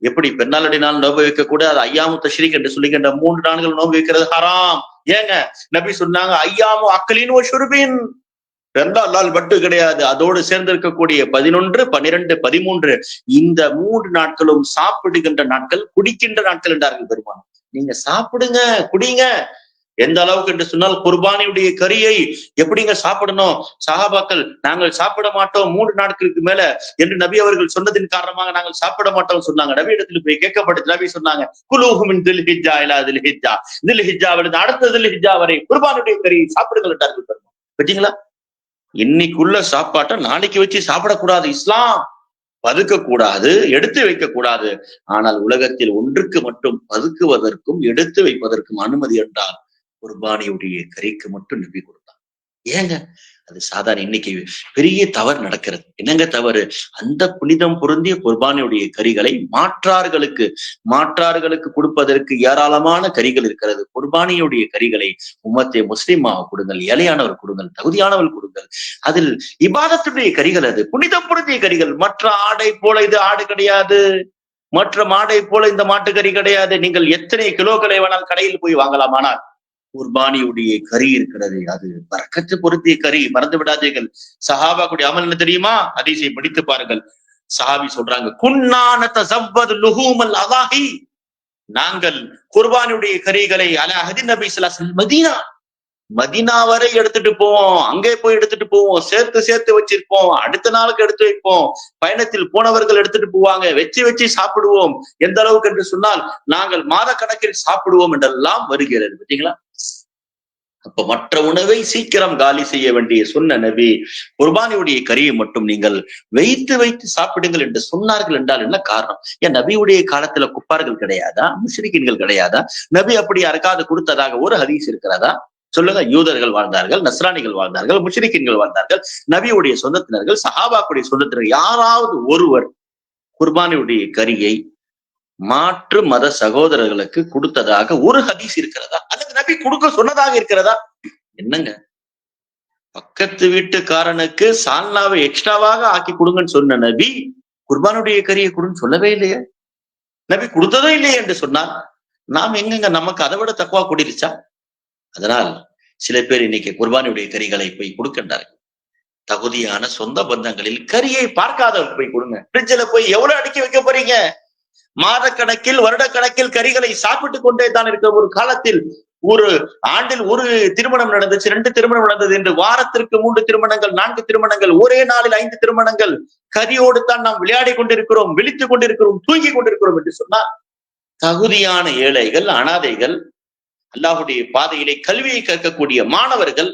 எப்படி பெருநாளுடைய நாள் நோன்பு வைக்க கூடாது? ஐயாமு தஷ்ரீக் என்று சொல்லுகின்ற 3 நாட்கள் நோன்பு வைக்கிறது ஹராம். ஏங்க நபி சொன்னாங்க, ஐயாமு அக்லின் வ ஷுர்பின். பெருநாள் நாள் மட்டும் கிடையாது, அதோடு சேர்ந்து இருக்கக்கூடிய 11, 12, 13 இந்த 3 நாட்களும் சாப்பிடுகின்ற நாட்கள், குடிக்கின்ற நாட்கள் என்றார்கள் பெருமான். நீங்க சாப்பிடுங்க, குடிங்க. எந்த அளவுக்கு என்று சொன்னால், குர்பானியுடைய கறியை எப்படிங்க சாப்பிடணும்? சஹாபாக்கள் நாங்கள் சாப்பிட மாட்டோம் 3 நாட்களுக்கு மேல என்று நபி அவர்கள் சொன்னதின் காரணமாக நாங்கள் சாப்பிட மாட்டோம் சொன்னாங்க. நபி இடத்துல போய் கேட்கப்பட்டது. நபி சொன்னாங்க, குலூஹு மின் தில்ஹிஜ்ஜா இலா தில்ஹிஜ்ஜா, தில்ஹிஜ்ஜாவிலிருந்து அடுத்த தில்ஹிஜ்ஜா வரை குர்பானுடைய கறியை சாப்பிடுங்கள் என்றார்கள் பெருமான். பார்த்தீங்களா? இன்னைக்குள்ள சாப்பாட்டை நாளைக்கு வச்சு சாப்பிடக்கூடாது. இஸ்லாம் பதுக்க கூடாது, எடுத்து வைக்க கூடாது. ஆனால் உலகத்தில் ஒன்றுக்கு மட்டும் பதுக்குவதற்கும் எடுத்து வைப்பதற்கும் அனுமதி என்றால் குர்பானியுடைய கறிக்கு மட்டும் நபி கொடுத்தாங்க. ஏங்க அது சாதாரண இன்னைக்கு பெரிய தவறு நடக்கிறது. என்னங்க தவறு? அந்த புனிதம் பொருந்திய குர்பானியுடைய கறிகளை மாற்றார்களுக்கு கொடுப்பதற்கு ஏராளமான கறிகள் இருக்கிறது. குர்பானியுடைய கறிகளை உம்மத்தை முஸ்லிமாக கொடுங்கள், ஏழையானவர் கொடுங்கள், தகுதியானவர் கொடுங்கள். அதில் இபாதத்துடைய கறிகள், அது புனிதம் பொருந்திய கறிகள். மற்ற ஆடை போல இது ஆடு கிடையாது, மற்ற மாடை போல இந்த மாட்டுக்கறி கிடையாது. நீங்கள் எத்தனை கிலோக்களை வேணால் கடையில் போய் வாங்கலாம். ஆனால் குர்பானியுடைய கறி இருக்கிறது, அது பரக்கத்து பொருத்திய கறி. மறந்து விடாதீர்கள். சஹாபாக்குடைய அமல் என்ன தெரியுமா? ஹதீஸை படித்து பாருங்கள். சஹாபி சொல்றாங்க, குன்னா நதஸவ்வது லுஹூமல் அதாஹி. நாங்கள் குர்பானியுடைய கறிகளை அலா ஹதி நபி ஸல்லல்லாஹு அலைஹி வஸல்லம் மதீனா வரை எடுத்துட்டு போவோம். அங்கே போய் எடுத்துட்டு போவோம், சேர்த்து வச்சிருப்போம், அடுத்த நாளுக்கு எடுத்து வைப்போம். பயணத்தில் போனவர்கள் எடுத்துட்டு போவாங்க, வச்சு சாப்பிடுவோம். எந்த அளவுக்கு என்று சொன்னால், நாங்கள் மாத கணக்கில் சாப்பிடுவோம் என்றெல்லாம் வருகிறது. பார்த்தீங்களா? அப்ப மற்ற உணவை சீக்கிரம் காலி செய்ய வேண்டிய சொன்ன நபி, குர்பானியுடைய கறியை மட்டும் நீங்கள் வைத்து சாப்பிடுங்கள் என்று சொன்னார்கள் என்றால் என்ன காரணம்? ஏன் நபியுடைய காலத்துல குப்பார்கள் கிடையாதா? முஷ்ரிக்கீன்கள் கிடையாதா? நபி அப்படி யாருக்காவது கொடுத்ததாக ஒரு ஹதீஸ் இருக்கிறதா? சொல்லுங்க. யூதர்கள் வாழ்ந்தார்கள், நஸ்ரானிகள் வாழ்ந்தார்கள், முஷ்ரிக்கீன்கள் வாழ்ந்தார்கள், நபியுடைய சொந்தத்தினர்கள், சஹாபாக்குடைய சொந்தத்தினர் யாராவது ஒருவர் குர்பானியுடைய கறியை மாற்று மத சகோதரர்களுக்கு கொடுத்ததாக ஒரு ஹதீஸ் இருக்கிறதா? அல்லது நபி கொடுக்க சொன்னதாக இருக்கிறதா? என்னங்க, பக்கத்து வீட்டுக்காரனுக்கு சால்னாவை எக்ஸ்ட்ராவாக ஆக்கி கொடுங்கன்னு சொன்ன நபி குர்பானுடைய கறியை கொடுன்னு சொல்லவே இல்லையே. நபி கொடுத்ததும் இல்லையே என்று சொன்னால் நாம் எங்கங்க, நமக்கு அதை விட தக்குவா கூடிருச்சா? அதனால் சில பேர் இன்னைக்கு குர்பானியுடைய கறிகளை போய் கொடுக்கின்றார்கள். தகுதியான சொந்த பந்தங்களில் கறியை பார்க்காதவர்கள் போய் கொடுங்க. ஃப்ரிட்ஜில் போய் எவ்வளவு அடுக்கி வைக்க போறீங்க? மாத கணக்கில், வருட கணக்கில் கறிகளை சாப்பிட்டு கொண்டே தான் இருக்கிற ஒரு காலத்தில், ஒரு ஆண்டில் ஒரு திருமணம் நடந்துச்சு, 2 திருமணம் நடந்தது என்று வாரத்திற்கு 3 திருமணங்கள், 4 திருமணங்கள், ஒரே நாளில் 5 திருமணங்கள். கறியோடு தான் நாம் விளையாடி கொண்டிருக்கிறோம், விழித்துக் கொண்டிருக்கிறோம், தூங்கி கொண்டிருக்கிறோம் என்று சொன்னால், தகுதியான ஏழைகள், அனாதைகள், அல்லாஹ்வுடைய பாதையிலே கல்வியை கற்கக்கூடிய மாணவர்கள்,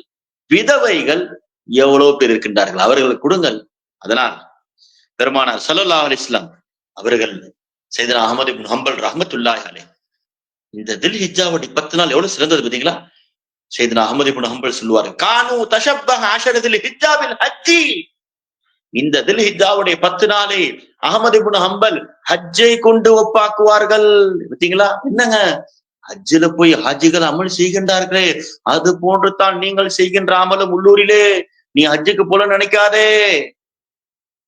விதவைகள் எவ்வளவு பேர் இருக்கின்றார்கள், அவர்களுக்கு கொடுங்கள். அதனால் பெருமானார் ஸல்லல்லாஹு அலைஹி வஸல்லம் அவர்கள் சையதுனா அஹ்மத் இப்னு ஹம்பல் ரஹ்மத்துல்லாஹி அலைஹி, இந்த தில்ஹிஜ்ஜாவுடைய 10 நாள் எவ்வளவு சிறந்தது பாத்தீங்களா? சையதுனா அஹ்மத் இப்னு ஹம்பல் சொல்லுவாரு, கானு தஷப்பஹ அஷர தில்ஹிஜ்ஜா பில் ஹஜ்ஜி. இந்த தில்ஹிஜ்ஜாவுடைய 10 நாளை அஹ்மத் இப்னு ஹம்பல் ஹஜ்ஜை கொண்டு ஒப்பாக்குவார்கள். பாத்தீங்களா? என்னங்க, ஹஜ்ஜில போய் ஹஜ்ஜிகள் அமல் செய்கின்றார்களே, அது போன்று தான் நீங்கள் செய்கின்ற அமலும் உள்ளூரிலே. நீ ஹஜ்ஜுக்கு போல நினைக்காதே,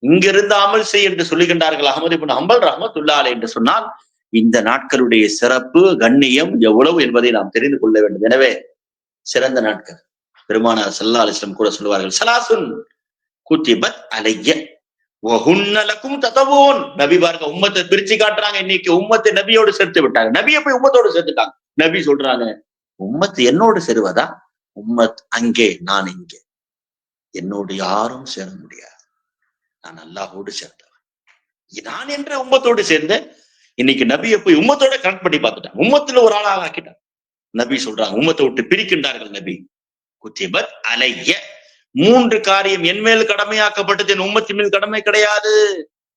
இங்கிருந்து அமல் செய் என்று சொல்லுகின்றார்கள் அஹ்மத் இப்னு ஹம்பல் ரஹ்மத்துல்லாஹி அலைஹி என்று சொன்னால், இந்த நாட்களுடைய சிறப்பு, கண்ணியம் எவ்வளவு என்பதை நாம் தெரிந்து கொள்ள வேண்டும். எனவே சிறந்த நாட்கள் பெருமானார் ஸல்லல்லாஹு அலைஹி வஸல்லம் கூட சொல்லுவார்கள், ஸலாசுன் குதிபத் அலைய வஹுன்ன லகும் ததவூன். நபி பாருங்க, உம்மத்தை பிரிச்சு காட்டுறாங்க. இன்னைக்கு உம்மத்தை நபியோடு சேர்த்து விட்டாங்க, நபியை போய் உம்மத்தோடு சேர்த்துட்டாங்க. நபி சொல்றாங்க, உம்மத் என்னோடு சேருவதா? உம்மத் அங்கே, நான் இங்கே. என்னோடு யாரும் சேர முடியாது, நான் அல்லாஹ்வோடு சேர்ந்தவன். நான் என்ற உம்மத்தோடு சேர்ந்த இன்னைக்கு நபியை போய் உம்மத்தோட கனெக்ட் பண்ணி பார்த்துட்டாங்க, உம்மத்துல ஒரு ஆளாக ஆக்கிட்டாங்க. நபி சொல்றாங்க, உம்மத்தை விட்டு பிரிக்கின்றார்கள் நபி. குதிபத் அலைய, 3 காரியம் என் மேல் கடமையாக்கப்பட்டது, என் உம்மத்தின் மேல் கடமை கிடையாது.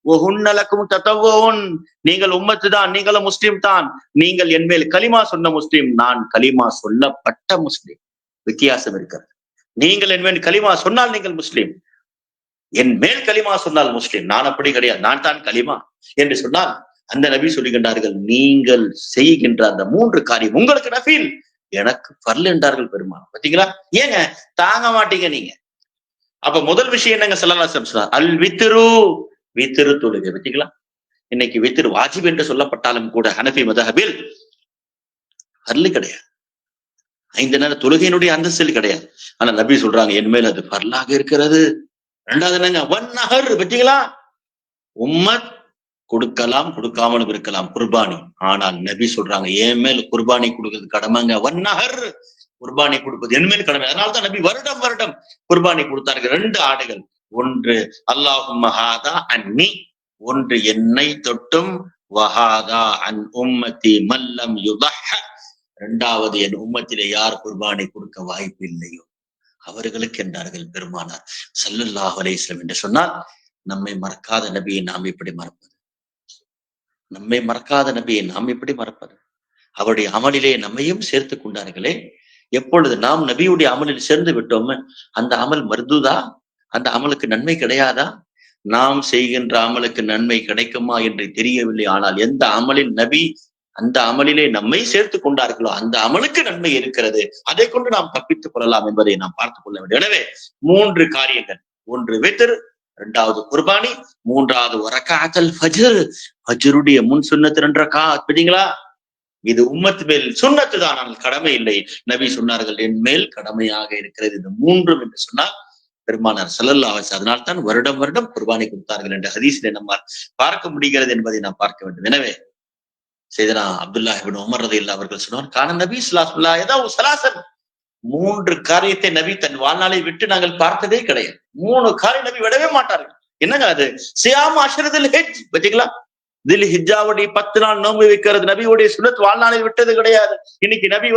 வஹுன்ன லகும் ததவூன், நீங்கள் உம்மத்து தான், நீங்களும் முஸ்லிம் தான். நீங்கள் என் மேல் கலிமா சொன்ன முஸ்லிம், நான் கலிமா சொல்லப்பட்ட முஸ்லிம். வித்தியாசம் இருக்கிறது. நீங்கள் என் மேல் கலிமா சொன்னால் நீங்கள் முஸ்லிம், என் மேல் கலிமா சொன்னால் முஸ்லிம், நான் அப்படி கிடையாது, நான் தான் கலிமா என்று சொன்னால் அந்த நபி சொல்லுகின்றார்கள், நீங்கள் செய்கின்ற அந்த 3 காரியம் உங்களுக்கு நஃபீல், எனக்கு பர்ல் என்றார்கள் பெருமான். பாத்தீங்களா? ஏங்க தாங்க மாட்டீங்க நீங்க. அப்ப முதல் விஷயம் என்னங்க ஸல்லல்லாஹு அலைஹி வஸல்லம் சொன்னார், அல் வித்ரு, வித்ரு தொழுகை. பாத்தீங்களா? இன்னைக்கு வித்ரு வாஜிப் என்று சொல்லப்பட்டாலும் கூட ஹனஃபி மதஹபில் பர்ல் கிடையாது, 5 நேர தொழுகையினுடைய அந்தஸ்தில் கிடையாது. ஆனா நபி சொல்றாங்க, என் மேல் அது பர்லாக இருக்கிறது. 2வது என்னங்க, வன்னஹர். பாத்தீங்களா? உம்மத் கொடுக்கலாம், கொடுக்காமலும் இருக்கலாம் குர்பானி. ஆனால் நபி சொல்றாங்க, என் மேல் குர்பானி கொடுக்கிறது கடமைங்க. வன்னஹர், குர்பானி கொடுப்பது என் மேல் கடமை. அதனால்தான் நபி வருடம் வருடம் குர்பானி கொடுத்தார்கள். 2 ஆடுகள். ஒன்று அல்லாஹும்ம ஹாதா அன்னி, ஒன்று என்னை தொட்டும், வஹாதா அன் உம்மத்தி மல்லம் யுதஹ, 2வது என் உம்மத்திலே யார் குர்பானி கொடுக்க வாய்ப்பு இல்லையோ அவர்களுக்கு என்றார்கள் பெருமானார் ஸல்லல்லாஹு அலைஹி வஸல்லம். என்று சொன்னால் நம்மை மறக்காத நபியை நாம் எப்படி மறப்பது? நம்மை மறக்காத நபியை நாம் எப்படி மறப்பது? அவருடைய அமலிலே நம்மையும் சேர்த்து கொண்டார்களே. எப்பொழுது நாம் நபியுடைய அமலில் சேர்ந்து விட்டோம், அந்த அமல் மர்தூதா? அந்த அமலுக்கு நன்மை கிடையாதா? நாம் செய்கின்ற அமலுக்கு நன்மை கிடைக்குமா என்று தெரியவில்லை. ஆனால் எந்த அமலில் நபி அந்த அமலிலே நம்மை சேர்த்து கொண்டார்களோ அந்த அமலுக்கு நன்மை இருக்கிறது. அதை கொண்டு நாம் தப்பித்துக் கொள்ளலாம் என்பதை நாம் பார்த்துக் கொள்ள வேண்டும். எனவே 3 காரியங்கள், ஒன்று வித்ர், 2வது குர்பானி, 3வது ரக்அத்துல் ஃபஜ்ர். ஃபஜ்ருடைய முன் சுன்னத் 2 ரக்அத். பார்த்தீங்களா? இது உம்மத் மேல் சுன்னத்து தான், ஆனால் கடமை இல்லை. நபி சொன்னார்கள், என் மேல் கடமையாக இருக்கிறது இது 3 என்று சொன்னால் பெருமானார் ஸல்லல்லாஹு அலைஹி வஸல்லம் அதனால் தான் வருடம் வருடம் குர்பானி கொடுத்தார்கள் என்ற ஹதீஸிலே நம்மால் பார்க்க முடிகிறது என்பதை நாம் பார்க்க வேண்டும். எனவே செய்தனா அப்துல்லாஹ் இப்னு உமர் ரலியல்லாஹு அவர்கள் சொன்னார், கான நபி ஸல்லல்லாஹு அலைஹி வஸல்லம் ஏதாவது ஸலாசன், 3 காரியத்தை நபி தன் வாழ்நாளை விட்டு நாங்கள் பார்த்ததே கிடையாது. 3 காரியம் நபி விடவே மாட்டார்கள். என்னங்க அது? சியாம் அஷ்ரதுல் ஹஜ். பாத்தீங்களா? தில் ஹிஜ்ஜாவுடைய 10 நாள் நோன்பு வைக்கிறது நபியுடைய சுன்னத் வாழ்நாளில் விட்டது கிடையாது. இன்னைக்கு நபி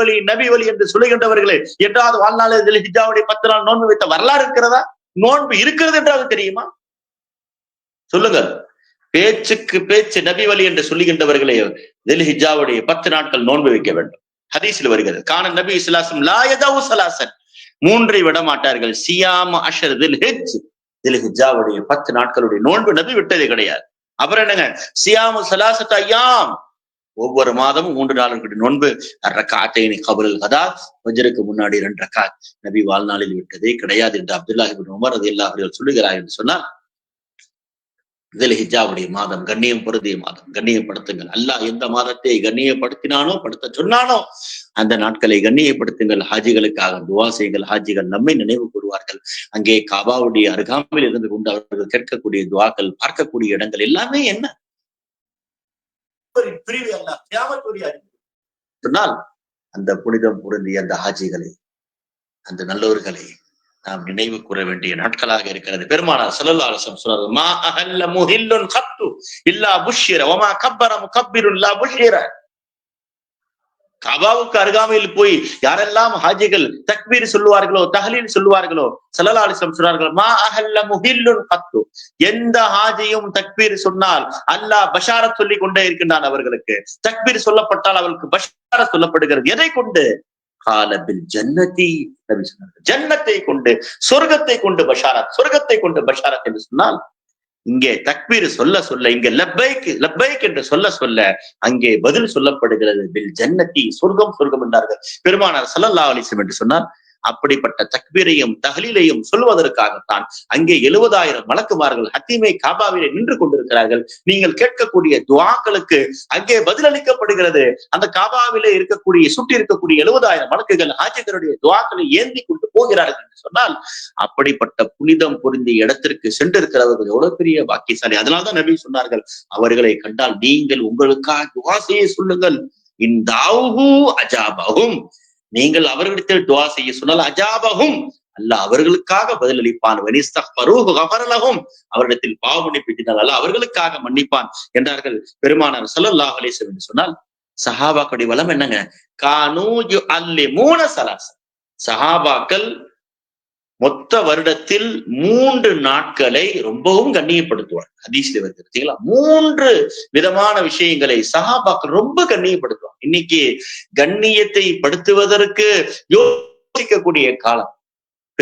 வழி என்று சொல்லுகின்றவர்களே, என்றாவது வாழ்நாளில் தில் ஹிஜ்ஜாவுடைய 10 நாள் நோன்பு வைத்த வரலாறு இருக்கிறதா? நோன்பு இருக்கிறது என்றாவது தெரியுமா? சொல்லுங்கள். பேச்சுக்கு பேச்சு நபி வழி என்று சொல்லுகின்றவர்களே, தில் ஹிஜ்ஜாவுடைய 10 நாட்கள் நோன்பு வைக்க வேண்டும். ஹதீஸில் வருகிறது, கான நபி ஸல்லல்லாஹு அலைஹி வஸல்லம் லா யதவு ஸலாசன், 3ஐ விட மாட்டார்கள். சியாம் அஷ்ர் தில் ஹஜ், தில் ஹிஜ்ஜாவுடைய 10 நாட்களுடைய நோன்பு நபி விட்டதே கிடையாது. அப்புறம் என்னங்க, சியாமு ஸலாசத் அய்யாம், ஒவ்வொரு மாதமும் 3 நாளுக்கு நோன்பு. ரக்அத்தைனி கப்லல் கதா, ஃபஜ்ருக்கு முன்னாடி 2 ரக்அத் நபி வாழ்நாளில் விட்டதே கிடையாது என்று அப்துல்லாஹ் இப்னு உமர் ரலியல்லாஹு அன்ஹு சொல்லுகிறார். என்று சொன்னால் தில் ஹிஜ்ஜாவுடைய மாதம் கண்ணியம் பொருந்திய மாதம், கண்ணியப்படுத்துங்கள். அல்லாஹ் எந்த மாதத்தை கண்ணியப்படுத்தினானோ, படுத்த சொன்னானோ அந்த நாட்களை கண்ணியப்படுத்துங்கள். ஹாஜிகளுக்காக துவா செய்யுங்கள். ஹாஜிகள் நம்மை நினைவு கூறுவார்கள். அங்கே காபாவுடைய அருகாமையில் இருந்து கொண்டு அவர்கள் கேட்கக்கூடிய துவாக்கள், பார்க்கக்கூடிய இடங்கள் எல்லாமே என்ன பிரிவு அல்ல, கியாமத்துடைய அறிவு சொன்னால் அந்த புனிதம் பொருந்திய அந்த ஹாஜிகளை, அந்த நல்லோர்களை நாம் நினைவு கூற வேண்டிய நாட்களாக இருக்கிறது. பெருமானார் ஸல்லல்லாஹு அலைஹி வஸல்லம் சொல்றார், மா அஹல்ல முஹில்லுன் கத்து இல்லா புஷ்ஷிர வமா கப்பர முகப்பிருன் லா புஷ்ஷிர. கபாவுக்கு அருகாமையில் போய் யாரெல்லாம் ஹாஜிகள் தக்பீர் சொல்லுவார்களோ, தஹ்லீல் சொல்லுவார்களோ, ஸல்லல்லாஹு அலைஹி வஸல்லம் சொல்றார்கள், மா அஹல்ல முஹில்லுன் கத்து, எந்த ஹாஜியும் தக்பீர் சொன்னால் அல்லாஹ் பஷாரத் சொல்லி கொண்டே இருக்கின்றான் அவர்களுக்கு. தக்பீர் சொல்லப்பட்டால் அவர்களுக்கு பஷாரத் சொல்லப்படுகிறது. எதை கொண்டு? காலபில் ஜன்னதி, நபி சொன்னார்கள், ஜன்னத்தை கொண்டு, சொர்க்கத்தை கொண்டு பஷாரத், சொர்க்கத்தை கொண்டு பஷாரத் என்று சொன்னால் இங்கே தக்பீர் சொல்ல சொல்ல, இங்கே லப்பைக் லப்பைக் என்று சொல்ல சொல்ல அங்கே பதில் சொல்லப்படுகிறது, பில் ஜன்னதி, சொர்க்கம் சொர்க்கம் என்றார்கள் பெருமானார் ஸல்லல்லாஹு அலைஹி வஸல்லம். என்று சொன்னால் அப்படிப்பட்ட தக்பீரையும் தஹ்லீலையும் சொல்வதற்காகத்தான் அங்கே 70,000 மலக்குமார்கள் ஹத்தீமே காபாவிலே நின்று கொண்டிருக்கிறார்கள். நீங்கள் கேட்கக்கூடிய துஆக்களுக்கு அங்கே பதிலளிக்கப்படுகிறது. அந்த காபாவிலே இருக்கக்கூடிய சுற்றி இருக்கக்கூடிய 70,000 மலக்குகள் ஹாஜிகளுடைய துஆக்களை ஏந்தி கொண்டு போகிறார்கள் என்று சொன்னால் அப்படிப்பட்ட புனிதம் பொருந்திய இடத்திற்கு சென்றிருக்கிறவர்கள் எவ்வளவு பெரிய பாக்கியசாலி. அதனால்தான் நபி சொன்னார்கள், அவர்களை கண்டால் நீங்கள் உங்களுக்காக துஆ செய்ய சொல்லுங்கள். இன்தாஹு அஜாபஹும், நீங்கள் அவர்களிடத்தில் துஆ செய்ய சொன்னால் அஜாபஹும், அல்லாஹ் அவர்களுக்காக பதிலளிப்பான். வனிஸ்தக்ஃபரூஹு கஃபர லஹும், அவர்களிடத்தில் பாவ மன்னிப்பு கேட்டால் அல்லாஹ் அவர்களுக்காக மன்னிப்பான் என்றார்கள் பெருமானார் ஸல்லல்லாஹு அலைஹி வஸல்லம். என்று சொன்னால் சஹாபாக்களுடைய வளம் என்னங்க, கானூ யுஅல்லிமூன ஸலாஸ, சஹாபாக்கள் மொத்த வருடத்தில் 3 நாட்களை ரொம்பவும் கண்ணியப்படுத்துவார். ஹதீஸ்ல வருது பார்த்தீங்களா, 3 விதமான விஷயங்களை சஹாபாக்கள் ரொம்ப கண்ணியப்படுத்துவாங்க. இன்னைக்கு கண்ணியத்தை படுத்துவதற்கு யோசிக்கக்கூடிய காலம்.